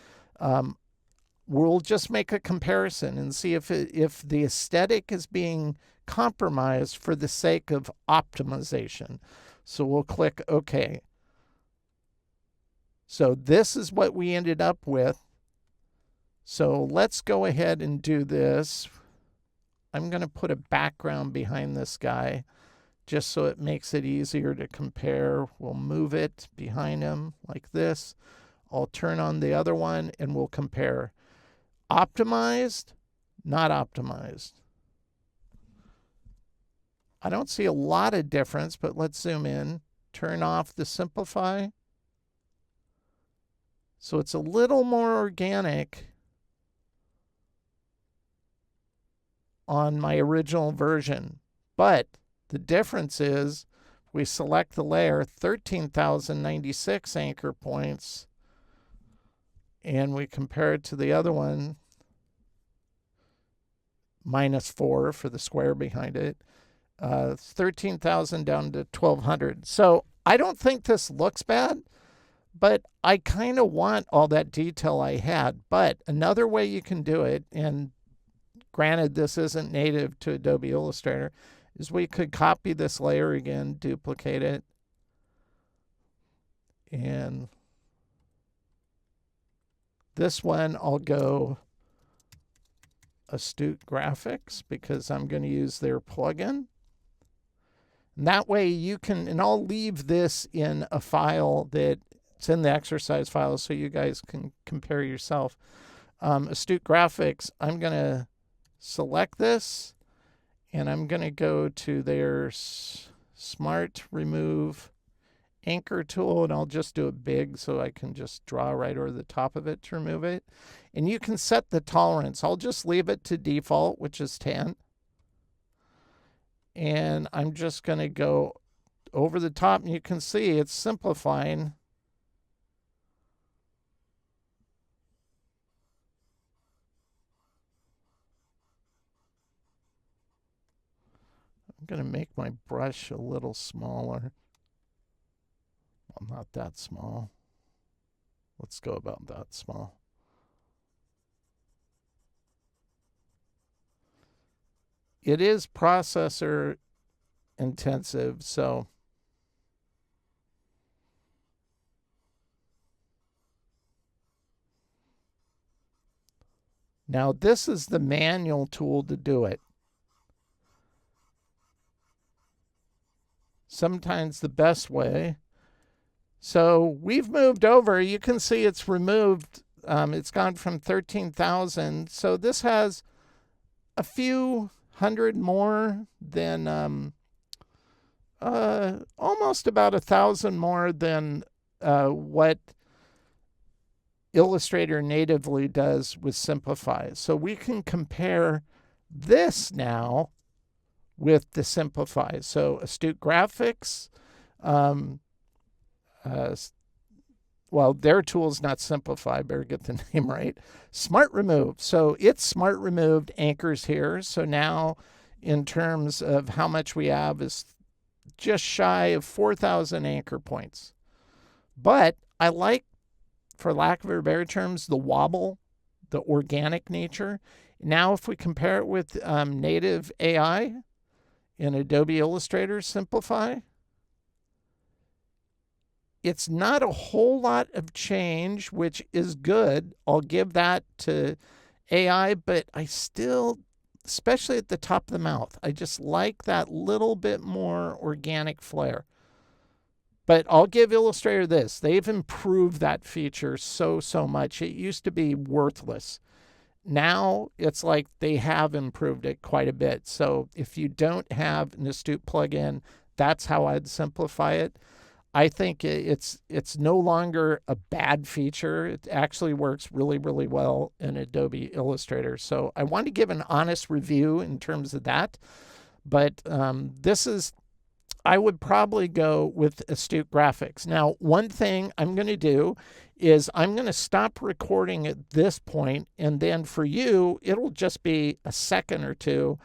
we'll just make a comparison and see if the aesthetic is being compromised for the sake of optimization. So we'll click OK. So this is what we ended up with. So let's go ahead and do this. I'm going to put a background behind this guy just so it makes it easier to compare. We'll move it behind him like this. I'll turn on the other one and we'll compare. Optimized, not optimized. I don't see a lot of difference, but let's zoom in. Turn off the simplify. So it's a little more organic on my original version. But the difference is we select the layer, 13,096 anchor points, and we compare it to the other one, -4 for the square behind it. 13,000 down to 1,200. So I don't think this looks bad, but I kind of want all that detail I had. But another way you can do it, and granted this isn't native to Adobe Illustrator, is we could copy this layer again, duplicate it, and this one I'll go Astute Graphics because I'm going to use their plugin. And that way you can, and I'll leave this in a file that's in the exercise file so you guys can compare yourself. Astute Graphics, I'm going to select this and I'm going to go to their Smart Remove Anchor tool, and I'll just do it big so I can just draw right over the top of it to remove it. And you can set the tolerance. I'll just leave it to default, which is 10. And I'm just going to go over the top, and you can see it's simplifying. I'm going to make my brush a little smaller. Well, not that small. Let's go about that small. it is processor intensive, so now this is the manual tool to do it. Sometimes the best way. So we've moved over. You can see it's removed. It's gone from 13,000. So this has a few hundred more than, almost about 1,000 more than what Illustrator natively does with Simplify. So we can compare this now with the Simplify. So Astute Graphics, well, their tool's not Simplify, better get the name right. Smart Remove. So it's Smart Removed anchors here. So now in terms of how much we have is just shy of 4,000 anchor points. But I like, for lack of better terms, the wobble, the organic nature. Now if we compare it with native AI in Adobe Illustrator Simplify, it's not a whole lot of change, which is good. I'll give that to AI, but I still, especially at the top of the mouth, I just like that little bit more organic flair. But I'll give Illustrator this. They've improved that feature so much. It used to be worthless. Now it's like they have improved it quite a bit. So if you don't have an Astute plugin, that's how I'd simplify it. I think it's no longer a bad feature. It actually works really well in Adobe Illustrator. So I want to give an honest review in terms of that. But this is, I would probably go with Astute Graphics. Now, one thing I'm going to do is I'm going to stop recording at this point, and then for you, it'll just be a second or two,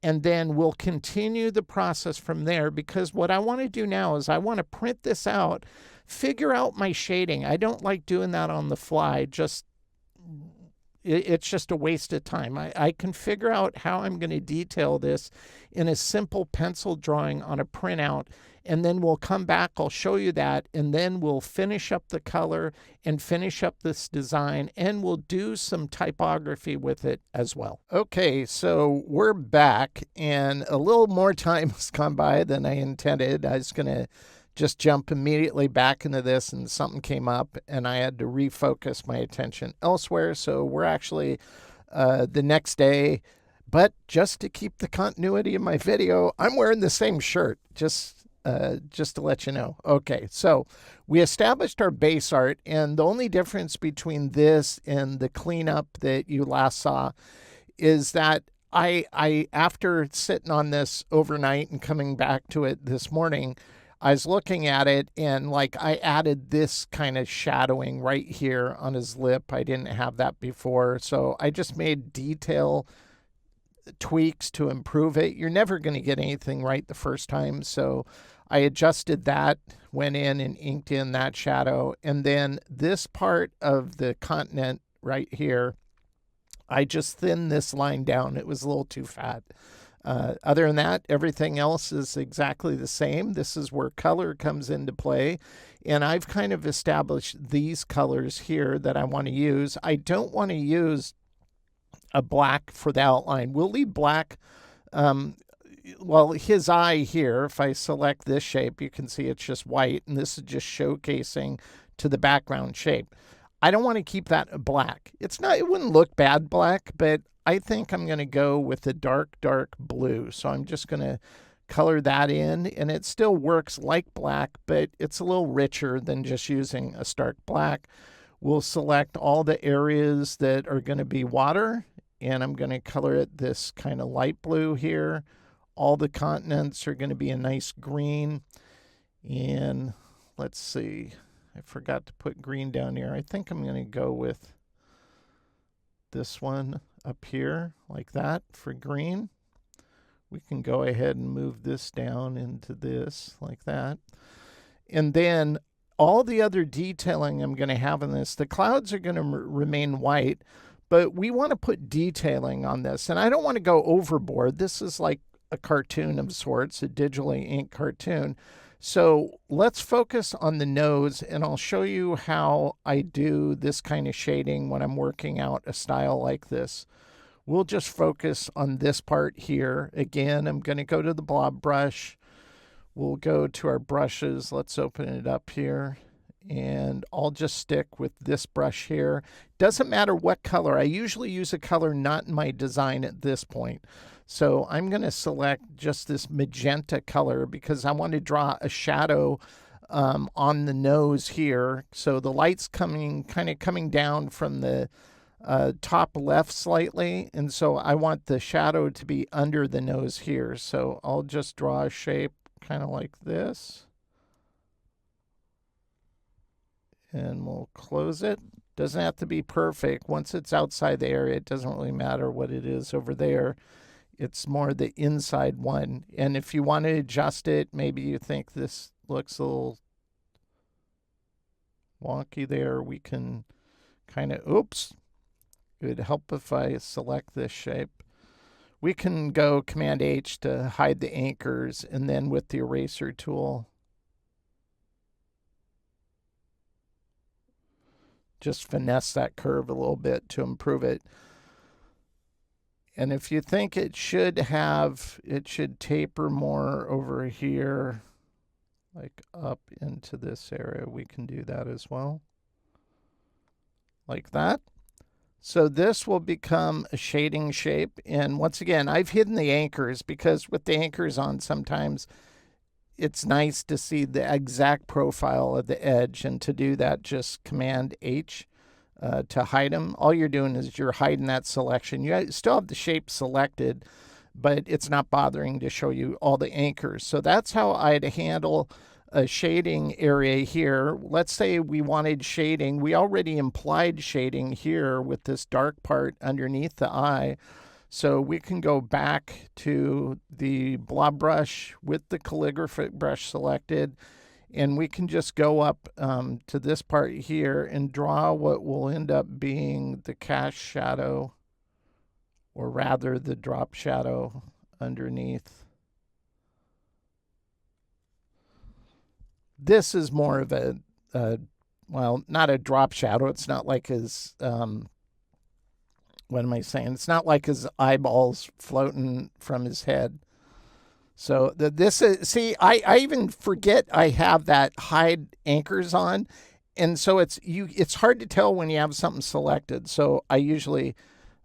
and then we'll continue the process from there, because what I want to do now is I want to print this out, figure out my shading. I don't like doing that on the fly. It's just a waste of time. I can figure out how I'm going to detail this in a simple pencil drawing on a printout, and then we'll come back, I'll show you that, and then we'll finish up the color and finish up this design, and we'll do some typography with it as well. Okay, so we're back, and a little more time has gone by than I intended. I was going to just jump immediately back into this, and something came up, and I had to refocus my attention elsewhere. So we're actually the next day, but just to keep the continuity of my video, I'm wearing the same shirt, just to let you know. Okay, so we established our base art, and the only difference between this and the cleanup that you last saw is that I after sitting on this overnight and coming back to it this morning, I was looking at it, and like I added this kind of shadowing right here on his lip. I didn't have that before, so I just made detail tweaks to improve it. You're never going to get anything right the first time, so I adjusted that, went in and inked in that shadow, and then this part of the continent right here, I just thinned this line down. It was a little too fat. Other than that, everything else is exactly the same. This is where color comes into play, and I've kind of established these colors here that I want to use. I don't want to use a black for the outline. We'll leave black. Well, his eye here, if I select this shape, you can see it's just white, and this is just showcasing to the background shape. I don't want to keep that black. It wouldn't look bad black, but I think I'm going to go with the dark blue. So I'm just going to color that in, and it still works like black, but it's a little richer than just using a stark black. We'll select all the areas that are going to be water, and I'm going to color it this kind of light blue here. All the continents are going to be a nice green. And let's see, I forgot to put green down here. I think I'm going to go with this one up here like that for green. We can go ahead and move this down into this like that. And then all the other detailing I'm going to have in this, the clouds are going to remain white, but we want to put detailing on this. And I don't want to go overboard. This is like a cartoon of sorts, a digitally inked cartoon. So let's focus on the nose, and I'll show you how I do this kind of shading when I'm working out a style like this. We'll just focus on this part here. Again, I'm going to go to the blob brush. We'll go to our brushes. Let's open it up here. And I'll just stick with this brush here. Doesn't matter what color. I usually use a color not in my design at this point. So I'm going to select just this magenta color because I want to draw a shadow on the nose here. So the light's kind of coming down from the top left slightly. And so I want the shadow to be under the nose here. So I'll just draw a shape kind of like this. And we'll close it. Doesn't have to be perfect. Once it's outside the area, it doesn't really matter what it is over there. It's more the inside one. And if you want to adjust it, maybe you think this looks a little wonky there, we can kind of, oops. It would help if I select this shape. We can go Command H to hide the anchors, and then with the eraser tool, just finesse that curve a little bit to improve it. And if you think it should taper more over here, like up into this area, we can do that as well. Like that. So this will become a shading shape. And once again, I've hidden the anchors because with the anchors on, sometimes it's nice to see the exact profile of the edge, and to do that, just Command H to hide them. All you're doing is you're hiding that selection. You still have the shape selected, but it's not bothering to show you all the anchors. So that's how I'd handle a shading area here. Let's say we wanted shading. We already implied shading here with this dark part underneath the eye. So we can go back to the blob brush with the calligraphic brush selected, and we can just go up to this part here and draw what will end up being the cast shadow, or rather the drop shadow underneath. This is more of a, well, not a drop shadow. It's not like his, what am I saying? It's not like his eyeballs floating from his head. So this is, see, I even forget I have that hide anchors on. And so it's hard to tell when you have something selected. So I usually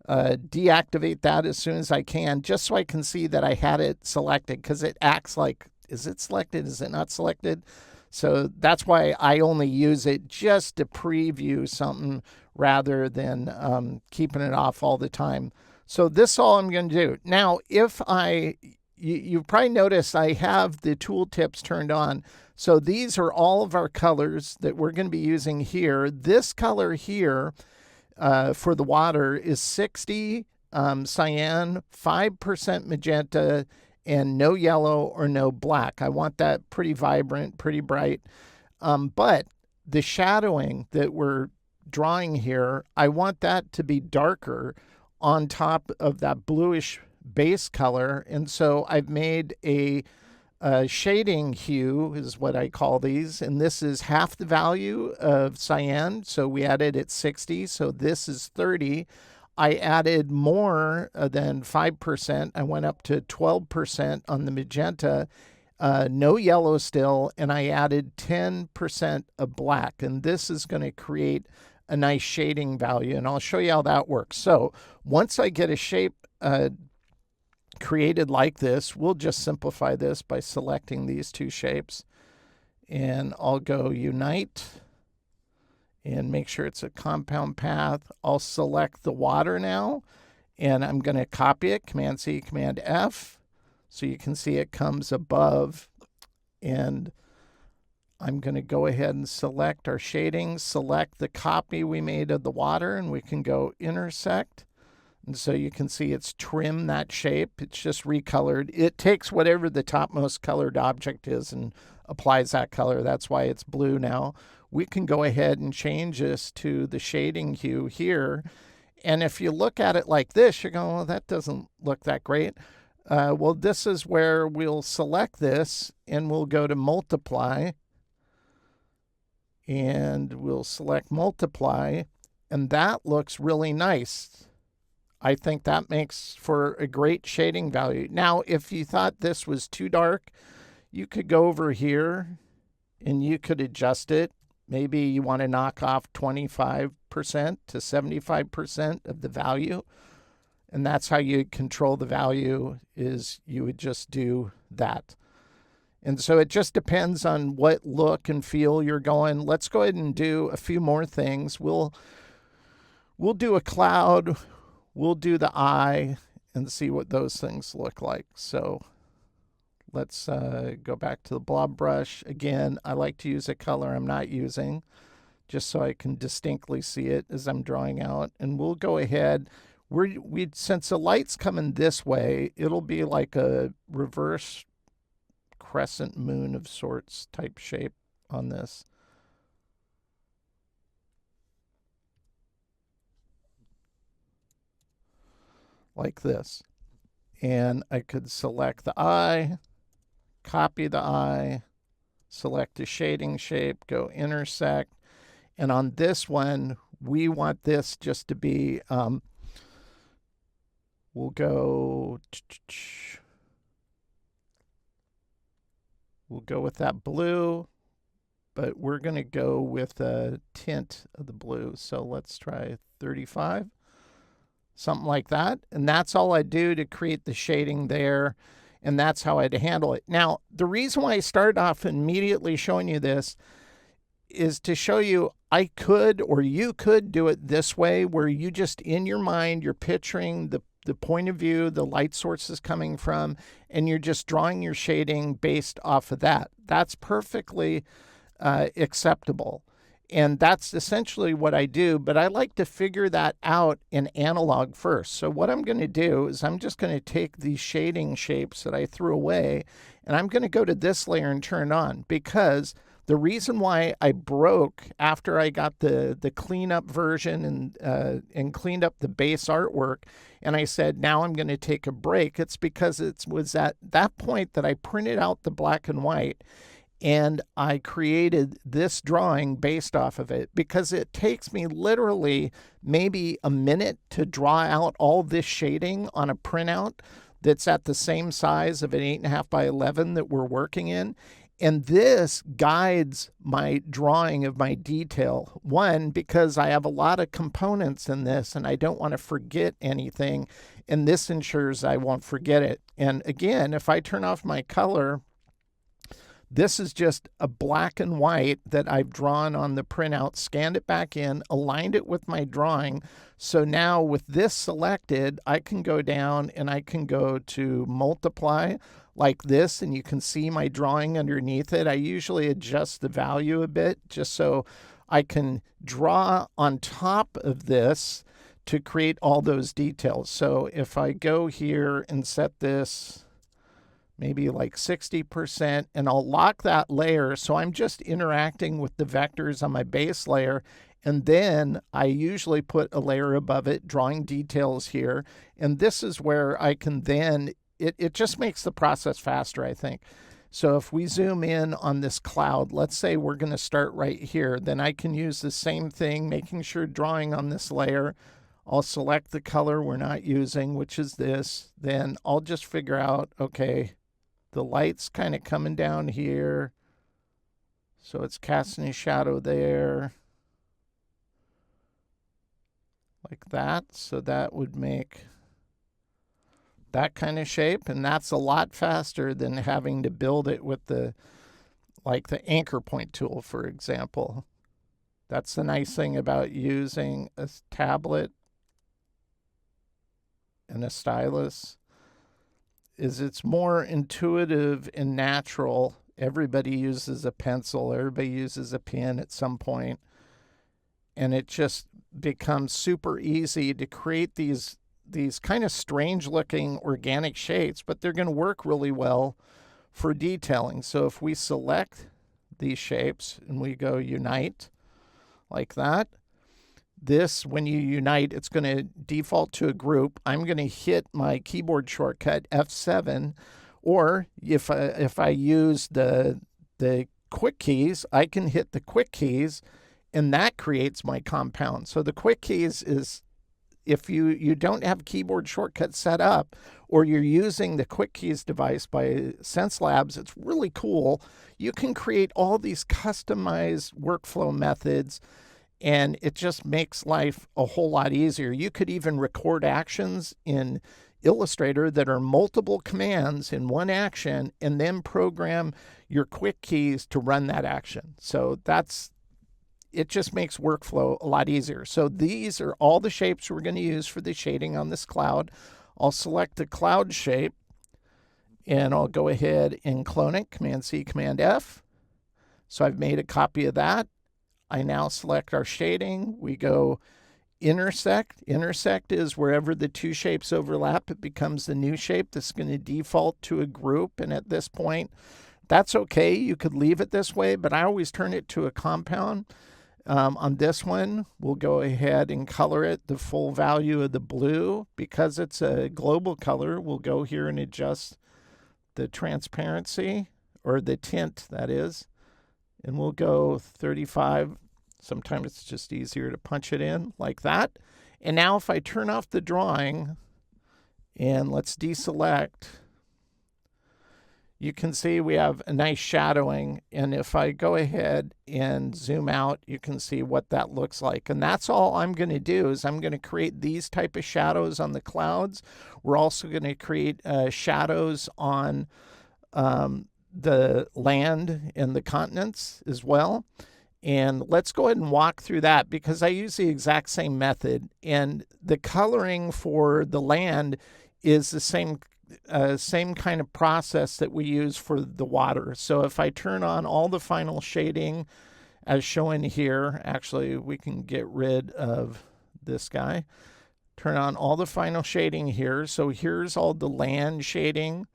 deactivate that as soon as I can, just so I can see that I had it selected, because it acts like, is it selected? Is it not selected? So that's why I only use it just to preview something rather than keeping it off all the time. So this is all I'm going to do. Now, if you've probably noticed I have the tooltips turned on. So these are all of our colors that we're going to be using here. This color here for the water is 60 cyan, 5% magenta, and no yellow or no black. I want that pretty vibrant, pretty bright. But the shadowing that we're drawing here, I want that to be darker on top of that bluish base color. And so I've made a shading hue, is what I call these. And this is half the value of cyan. So we added at 60. So this is 30. I added more than 5%. I went up to 12% on the magenta, no yellow still, and I added 10% of black. And this is going to create a nice shading value, and I'll show you how that works. So once I get a shape created like this, we'll just simplify this by selecting these two shapes. And I'll go Unite and make sure it's a compound path. I'll select the water now, and I'm going to copy it, Command C, Command F, so you can see it comes above. And I'm going to go ahead and select our shading, select the copy we made of the water, and we can go intersect. And so you can see it's trimmed that shape. It's just recolored. It takes whatever the topmost colored object is and applies that color. That's why it's blue now. We can go ahead and change this to the shading hue here. And if you look at it like this, you're going, well, that doesn't look that great. Well, this is where we'll select this and we'll go to multiply. And we'll select multiply. And that looks really nice. I think that makes for a great shading value. Now, if you thought this was too dark, you could go over here and you could adjust it. Maybe you want to knock off 25% to 75% of the value. And that's how you control the value, is you would just do that. And so it just depends on what look and feel you're going. Let's go ahead and do a few more things. We'll do a cloud. We'll do the eye and see what those things look like. So let's go back to the blob brush. Again, I like to use a color I'm not using, just so I can distinctly see it as I'm drawing out. And we'll go ahead. Since the light's coming this way, it'll be like a reverse crescent moon of sorts type shape on this. Like this. And I could select the eye, copy the eye, select a shading shape, go intersect. And on this one, we want this just to be, we'll go with that blue, but we're going to go with a tint of the blue. So let's try 35. Something like that. And that's all I do to create the shading there. And that's how I'd handle it. Now, the reason why I started off immediately showing you this is to show you I could, or you could do it this way, where you just in your mind, you're picturing the point of view, the light source is coming from, and you're just drawing your shading based off of that. That's perfectly acceptable. And that's essentially what I do, but I like to figure that out in analog first. So what I'm going to do is I'm just going to take these shading shapes that I threw away, and I'm going to go to this layer and turn it on, because the reason why I broke after I got the cleanup version and cleaned up the base artwork, and I said, now I'm going to take a break, it's because it was at that point that I printed out the black and white, and I created this drawing based off of it, because it takes me literally maybe a minute to draw out all this shading on a printout that's at the same size of an 8.5 by 11 that we're working in. And this guides my drawing of my detail. One, because I have a lot of components in this and I don't want to forget anything. And this ensures I won't forget it. And again, if I turn off my color, this is just a black and white that I've drawn on the printout, scanned it back in, aligned it with my drawing. So now with this selected, I can go down and I can go to multiply like this, and you can see my drawing underneath it. I usually adjust the value a bit just so I can draw on top of this to create all those details. So if I go here and set this maybe like 60%, and I'll lock that layer, so I'm just interacting with the vectors on my base layer, and then I usually put a layer above it, drawing details here, and this is where I can then, it just makes the process faster, I think. So if we zoom in on this cloud, let's say we're going to start right here, then I can use the same thing, making sure drawing on this layer. I'll select the color we're not using, which is this. Then I'll just figure out, okay, the light's kind of coming down here, so it's casting a shadow there, like that. So that would make that kind of shape, and that's a lot faster than having to build it with the anchor point tool, for example. That's the nice thing about using a tablet and a stylus, is it's more intuitive and natural. Everybody uses a pencil, everybody uses a pen at some point, and it just becomes super easy to create these kind of strange looking organic shapes, but they're going to work really well for detailing. So if we select these shapes and we go unite like that, This, when you unite, it's going to default to a group. I'm going to hit my keyboard shortcut F7, or if I use the quick keys, I can hit the quick keys, and that creates my compound. So the quick keys is, if you don't have keyboard shortcut set up, or you're using the quick keys device by Xencelabs, it's really cool. You can create all these customized workflow methods, and it just makes life a whole lot easier. You could even record actions in Illustrator that are multiple commands in one action, and then program your quick keys to run that action. So it just makes workflow a lot easier. So these are all the shapes we're going to use for the shading on this cloud. I'll select the cloud shape, and I'll go ahead and clone it, Command-C, Command-F. So I've made a copy of that. I now select our shading. We go intersect. Intersect is wherever the two shapes overlap, it becomes the new shape. This is going to default to a group, and at this point, that's okay. You could leave it this way, but I always turn it to a compound. On this one, we'll go ahead and color it the full value of the blue. Because it's a global color, we'll go here and adjust the transparency, or the tint, that is. And we'll go 35. Sometimes it's just easier to punch it in like that. And now if I turn off the drawing, and let's deselect, you can see we have a nice shadowing. And if I go ahead and zoom out, you can see what that looks like. And that's all I'm going to do, is I'm going to create these type of shadows on the clouds. We're also going to create shadows on the land and the continents as well. And let's go ahead and walk through that, because I use the exact same method. And the coloring for the land is the same kind of process that we use for the water. So if I turn on all the final shading as shown here, actually we can get rid of this guy. Turn on all the final shading here. So here's all the land shading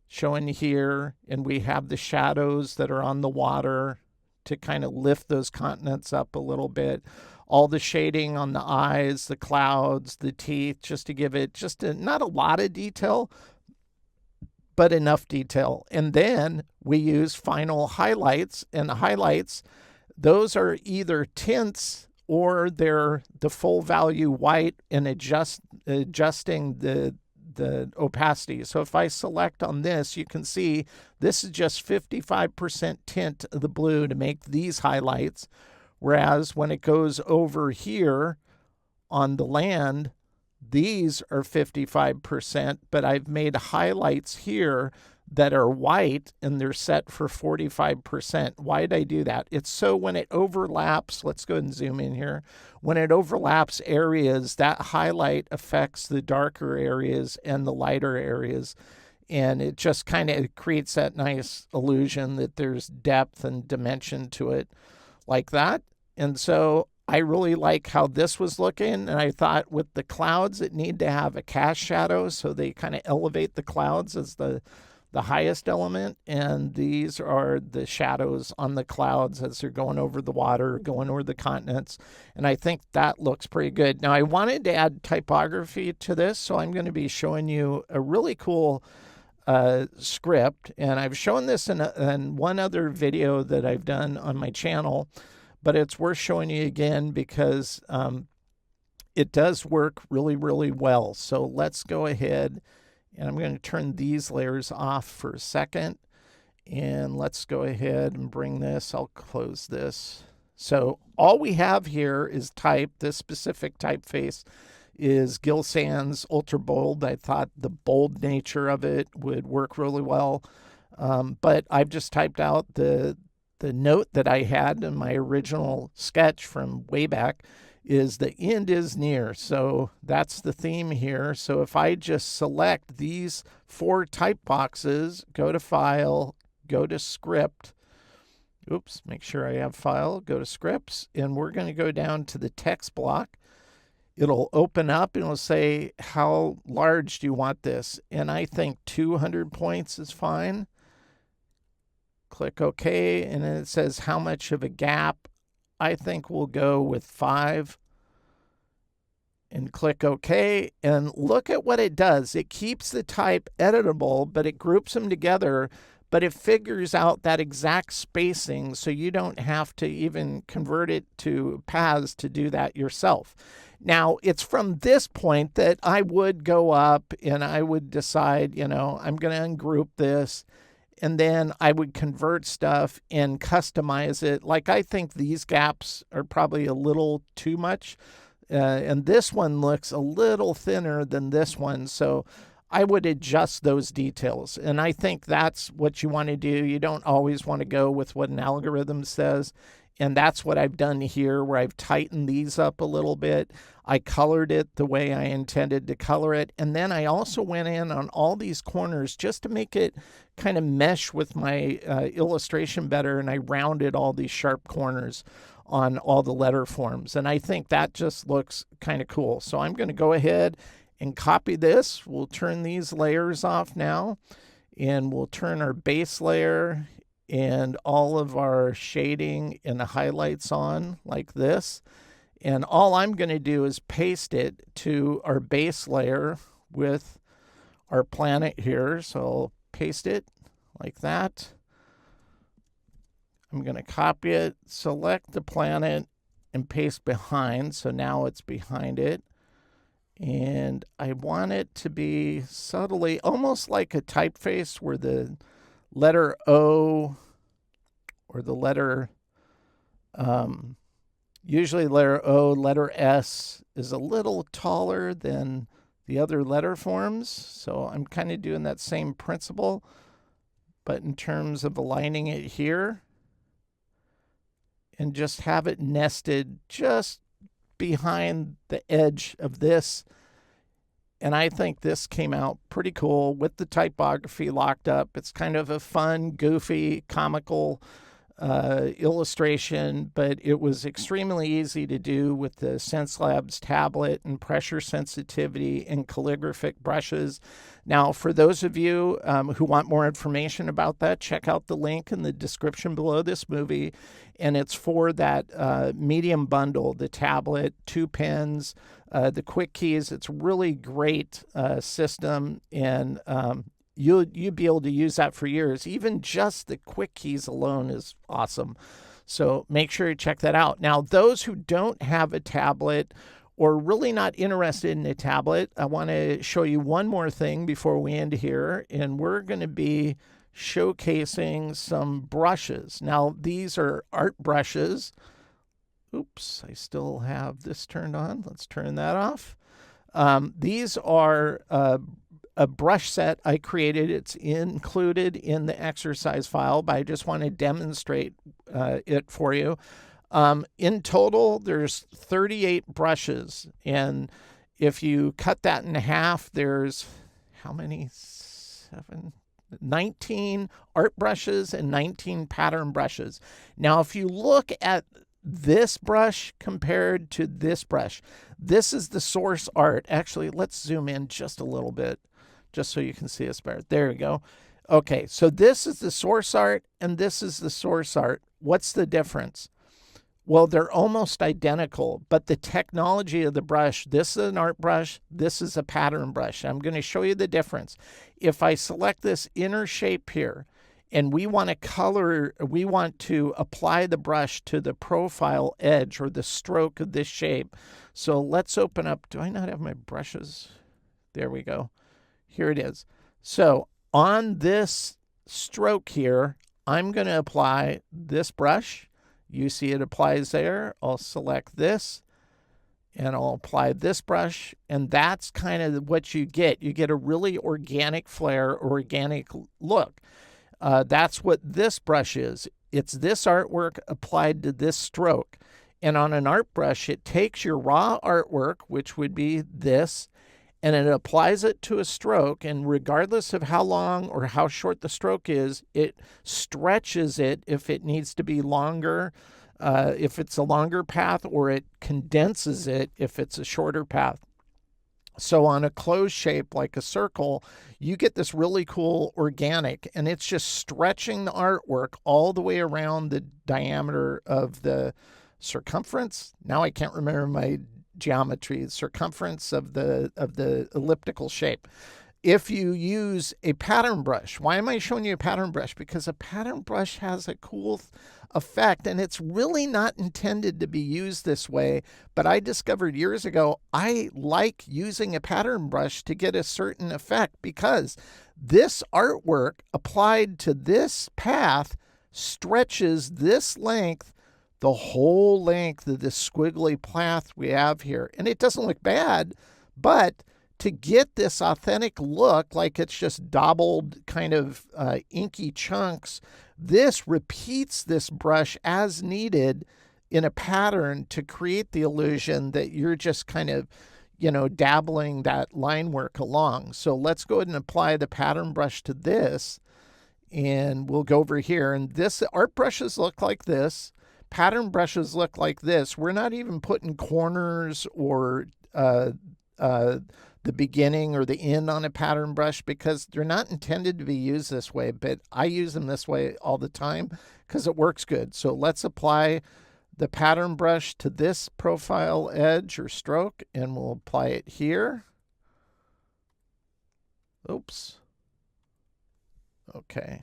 showing here, and we have the shadows that are on the water to kind of lift those continents up a little bit. All the shading on the eyes, the clouds, the teeth, just to give it not a lot of detail, but enough detail. And then we use final highlights, and the highlights, those are either tints or they're the full value white, and adjusting the opacity. So if I select on this, you can see this is just 55% tint of the blue to make these highlights. Whereas when it goes over here on the land, these are 55%, but I've made highlights here that are white, and they're set for 45%. Why did I do that? It's so when it overlaps, let's go ahead and zoom in here. When it overlaps areas, that highlight affects the darker areas and the lighter areas. And it just kind of creates that nice illusion that there's depth and dimension to it like that. And so I really like how this was looking. And I thought with the clouds, it need to have a cast shadow, so they kind of elevate the clouds as the highest element, and these are the shadows on the clouds as they're going over the water, going over the continents, and I think that looks pretty good. Now, I wanted to add typography to this, so I'm going to be showing you a really cool script, and I've shown this in one other video that I've done on my channel, but it's worth showing you again because it does work really, really well. So let's go ahead, and I'm going to turn these layers off for a second. And let's go ahead and bring this. I'll close this. So all we have here is type. This specific typeface is Gill Sans Ultra Bold. I thought the bold nature of it would work really well. But I've just typed out the note that I had in my original sketch from way back is the end is near. So that's the theme here. So if I just select these 4 type boxes, go to File, go to Script, oops, make sure I have File, go to Scripts, and we're going to go down to the text block. It'll open up and it'll say, how large do you want this? And I think 200 points is fine. Click OK, and then it says how much of a gap. I think we'll go with 5. and click OK. And look at what it does. It keeps the type editable, but it groups them together, but it figures out that exact spacing so you don't have to even convert it to paths to do that yourself. Now, it's from this point that I would go up and I would decide, you know, I'm going to ungroup this, and then I would convert stuff and customize it. Like, I think these gaps are probably a little too much, and this one looks a little thinner than this one, so I would adjust those details. And I think that's what you want to do. You don't always want to go with what an algorithm says. And that's what I've done here, where I've tightened these up a little bit. I colored it the way I intended to color it. And then I also went in on all these corners just to make it kind of mesh with my illustration better. And I rounded all these sharp corners on all the letter forms. And I think that just looks kind of cool. So I'm going to go ahead and copy this. We'll turn these layers off now. And we'll turn our base layer and all of our shading and the highlights on like this. And all I'm going to do is paste it to our base layer with our planet here. So I'll paste it like that. I'm going to copy it, select the planet, and paste behind. So now it's behind it. And I want it to be subtly, almost like a typeface, where the letter O or the letter, usually letter O, letter S is a little taller than the other letter forms. So I'm kind of doing that same principle, but in terms of aligning it here, and just have it nested just behind the edge of this. And I think this came out pretty cool with the typography locked up. It's kind of a fun, goofy, comical illustration, but it was extremely easy to do with the Xencelabs tablet and pressure sensitivity and calligraphic brushes. Now, for those of you who want more information about that, check out the link in the description below this movie, and it's for that medium bundle, the tablet, 2 pens, the quick keys. It's a really great system, and you'll be able to use that for years. Even just the quick keys alone is awesome. So make sure you check that out. Now, those who don't have a tablet or really not interested in a tablet, I want to show you one more thing before we end here, and we're going to be showcasing some brushes. Now, these are art brushes. Oops, I still have this turned on. Let's turn that off. These are a brush set I created. It's included in the exercise file, but I just want to demonstrate it for you. In total, there's 38 brushes, and if you cut that in half, there's how many? 19 art brushes and 19 pattern brushes. Now, if you look at this brush compared to this brush, this is the source art. Actually, let's zoom in just a little bit, just so you can see us better. There we go. Okay, so this is the source art, and this is the source art. What's the difference? Well, they're almost identical, but the technology of the brush, this is an art brush, this is a pattern brush. I'm going to show you the difference. If I select this inner shape here, and we want to apply the brush to the profile edge or the stroke of this shape. So let's open up, do I not have my brushes? There we go. Here it is. So on this stroke here, I'm going to apply this brush. You see it applies there. I'll select this, and I'll apply this brush, and that's kind of what you get. You get a really organic flair, organic look. That's what this brush is. It's this artwork applied to this stroke. And on an art brush, it takes your raw artwork, which would be this, and it applies it to a stroke, and regardless of how long or how short the stroke is, it stretches it if it needs to be longer, if it's a longer path, or it condenses it if it's a shorter path. So on a closed shape like a circle, you get this really cool organic, and it's just stretching the artwork all the way around the diameter of the circumference. Now I can't remember my geometry, the circumference of the elliptical shape. If you use a pattern brush, why am I showing you a pattern brush? Because a pattern brush has a cool effect, and it's really not intended to be used this way, but I discovered years ago I like using a pattern brush to get a certain effect, because this artwork applied to this path stretches this length, the whole length of this squiggly path we have here. And it doesn't look bad, but to get this authentic look, like it's just dabbled kind of inky chunks, this repeats this brush as needed in a pattern to create the illusion that you're just kind of, dabbling that line work along. So let's go ahead and apply the pattern brush to this, and we'll go over here. And this, art brushes look like this. Pattern brushes look like this. We're not even putting corners or the beginning or the end on a pattern brush, because they're not intended to be used this way, but I use them this way all the time because it works good. So let's apply the pattern brush to this profile edge or stroke, and we'll apply it here. Oops. Okay.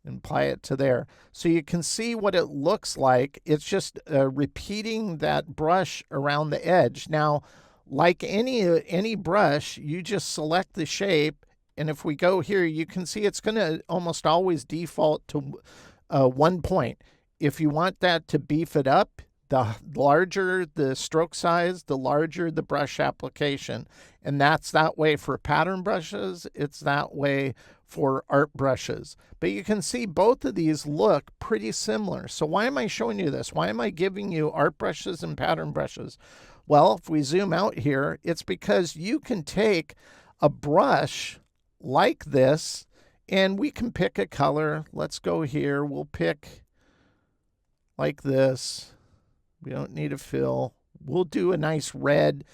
And apply it to there. So you can see what it looks like. It's just repeating that brush around the edge. Now, like any brush, you just select the shape, and if we go here, you can see it's going to almost always default to 1 point. If you want that to beef it up, the larger the stroke size, the larger the brush application. And that's that way for pattern brushes. It's that way for art brushes. But you can see both of these look pretty similar. So why am I showing you this? Why am I giving you art brushes and pattern brushes? Well, if we zoom out here, it's because you can take a brush like this, and we can pick a color. Let's go here. We'll pick like this. We don't need a fill. We'll do a nice red.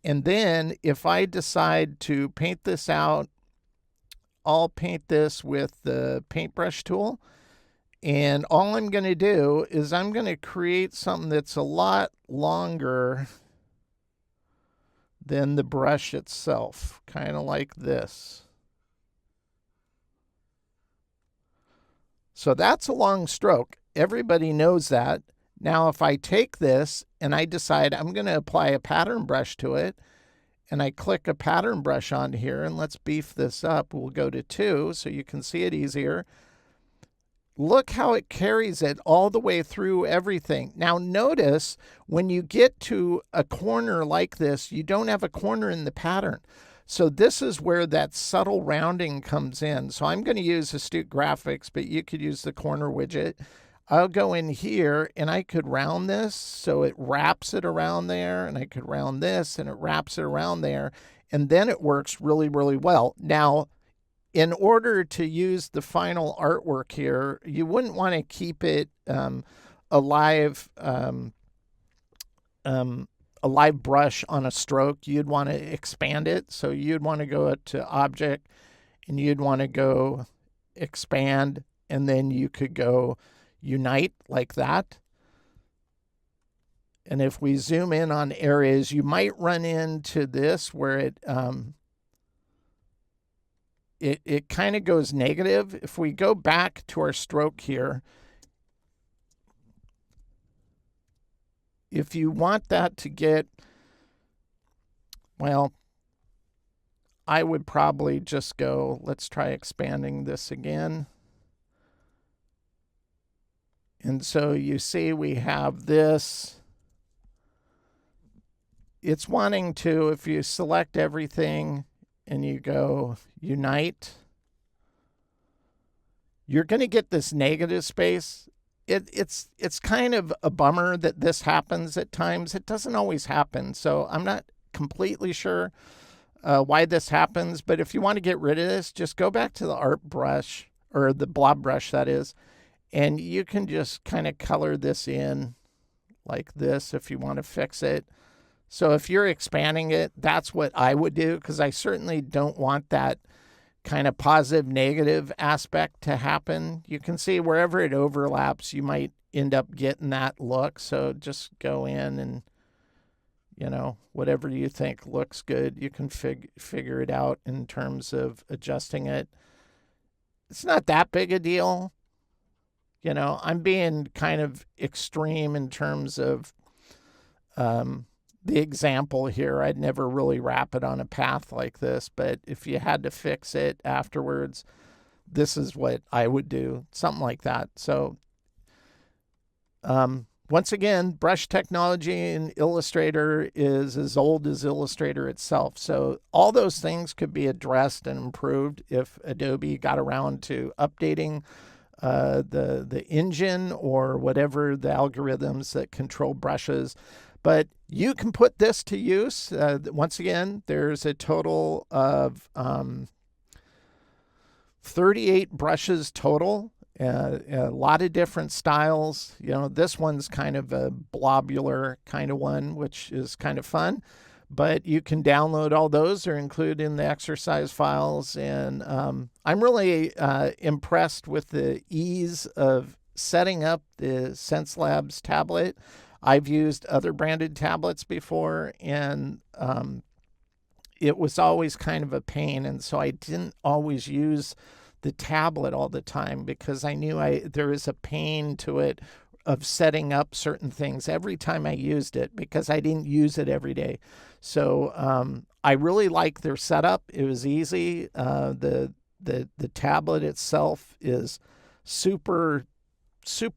And then if I decide to paint this out, I'll paint this with the paintbrush tool. And all I'm going to do is I'm going to create something that's a lot longer than the brush itself, kind of like this. So that's a long stroke. Everybody knows that. Now, if I take this and I decide I'm going to apply a pattern brush to it, and I click a pattern brush on here, and let's beef this up. We'll go to 2 so you can see it easier. Look how it carries it all the way through everything. Now notice when you get to a corner like this, you don't have a corner in the pattern. So this is where that subtle rounding comes in. So I'm going to use Astute Graphics, but you could use the corner widget. I'll go in here and I could round this so it wraps it around there, and I could round this and it wraps it around there, and then it works really, really well. Now, in order to use the final artwork here, you wouldn't want to keep it a live brush on a stroke. You'd want to expand it. So you'd want to go to Object, and you'd want to go Expand, and then you could go Unite like that. And if we zoom in on areas, you might run into this where it kind of goes negative. If we go back to our stroke here, if you want that to get, well, I would probably just go, let's try expanding this again. And so you see we have this. It's wanting to, if you select everything and you go Unite, you're going to get this negative space. It's kind of a bummer that this happens at times. It doesn't always happen. So I'm not completely sure why this happens. But if you want to get rid of this, just go back to the art brush, or the blob brush, that is. And you can just kind of color this in like this if you want to fix it. So if you're expanding it, that's what I would do, because I certainly don't want that kind of positive negative aspect to happen. You can see wherever it overlaps, you might end up getting that look. So just go in and You know, whatever you think looks good, you can figure it out in terms of adjusting it. It's not that big a deal. You know, I'm being kind of extreme in terms of the example here. I'd never really wrap it on a path like this, but if you had to fix it afterwards, this is what I would do, something like that. So once again, brush technology in Illustrator is as old as Illustrator itself. So all those things could be addressed and improved if Adobe got around to updating the engine or whatever the algorithms that control brushes. But you can put this to use. Once again, there's a total of 38 brushes total. A lot of different styles. You know, this one's kind of a blobular kind of one, which is kind of fun. But you can download all those. They're included in the exercise files. And I'm really impressed with the ease of setting up the Xencelabs tablet. I've used other branded tablets before, and it was always kind of a pain. And so I didn't always use the tablet all the time because I knew there is a pain to it of setting up certain things every time I used it because I didn't use it every day. So I really like their setup. It was easy. The tablet itself is super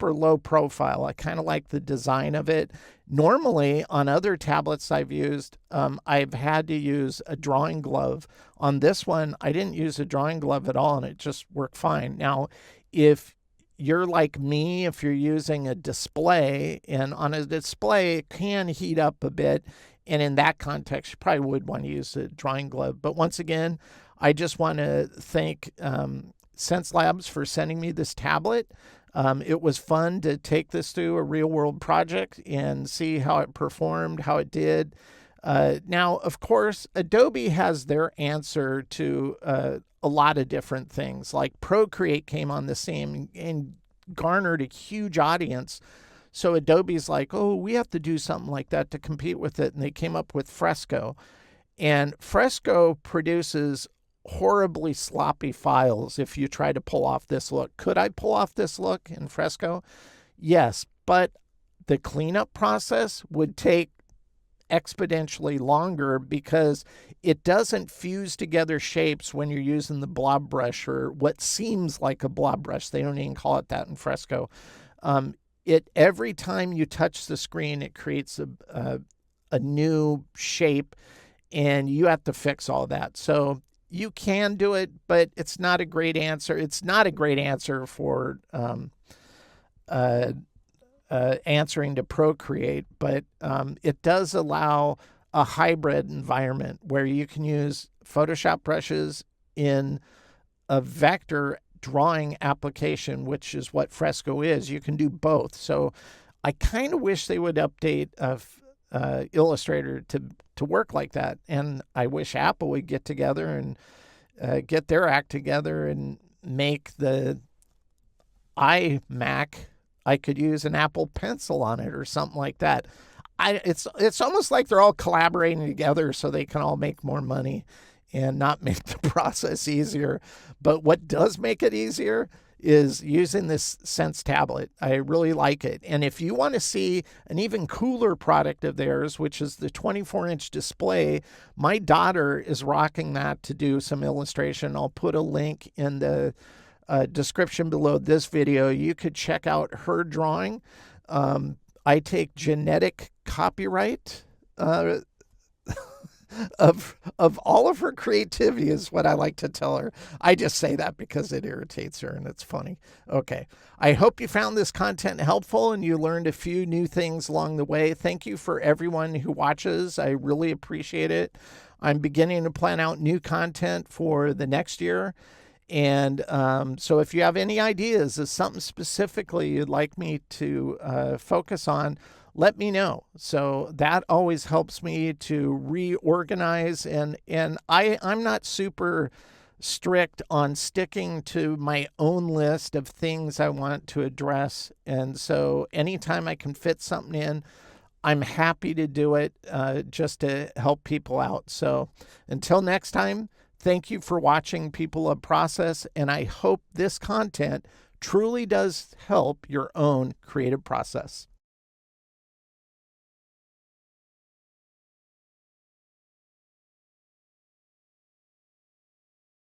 low profile. I kind of like the design of it. Normally on other tablets I've used, I've had to use a drawing glove. On this one, I didn't use a drawing glove at all, and it just worked fine. Now, if you're like me, if you're using a display, and on a display, it can heat up a bit, and in that context, you probably would want to use a drawing glove. But once again, I just want to thank Xencelabs for sending me this tablet. It was fun to take this through a real-world project and see how it performed, how it did. Now, of course, Adobe has their answer to a lot of different things. Like Procreate came on the scene and garnered a huge audience. So Adobe's like, oh, we have to do something like that to compete with it. And they came up with Fresco. And Fresco produces horribly sloppy files if you try to pull off this look. Could I pull off this look in Fresco? Yes, but the cleanup process would take exponentially longer because it doesn't fuse together shapes when you're using the blob brush or what seems like a blob brush. They don't even call it that in Fresco. Every time you touch the screen, it creates a new shape, and you have to fix all that. So you can do it, but it's not a great answer. It's not a great answer for answering to Procreate, but it does allow a hybrid environment where you can use Photoshop brushes in a vector drawing application, which is what Fresco is. You can do both. So I kind of wish they would update Illustrator to work like that. And I wish Apple would get together and get their act together and make the iMac, I could use an Apple Pencil on it or something like that. It's almost like they're all collaborating together so they can all make more money and not make the process easier. But what does make it easier is using this Sense tablet. I really like it. And if you want to see an even cooler product of theirs, which is the 24-inch display, my daughter is rocking that to do some illustration. I'll put a link in the description below this video. You could check out her drawing. I take genetic copyright of all of her creativity is what I like to tell her. I just say that because it irritates her and it's funny. Okay. I hope you found this content helpful and you learned a few new things along the way. Thank you for everyone who watches. I really appreciate it. I'm beginning to plan out new content for the next year. And so if you have any ideas of something specifically you'd like me to focus on, let me know. So that always helps me to reorganize. And I'm not super strict on sticking to my own list of things I want to address. And so anytime I can fit something in, I'm happy to do it just to help people out. So until next time, thank you for watching People of Process, and I hope this content truly does help your own creative process.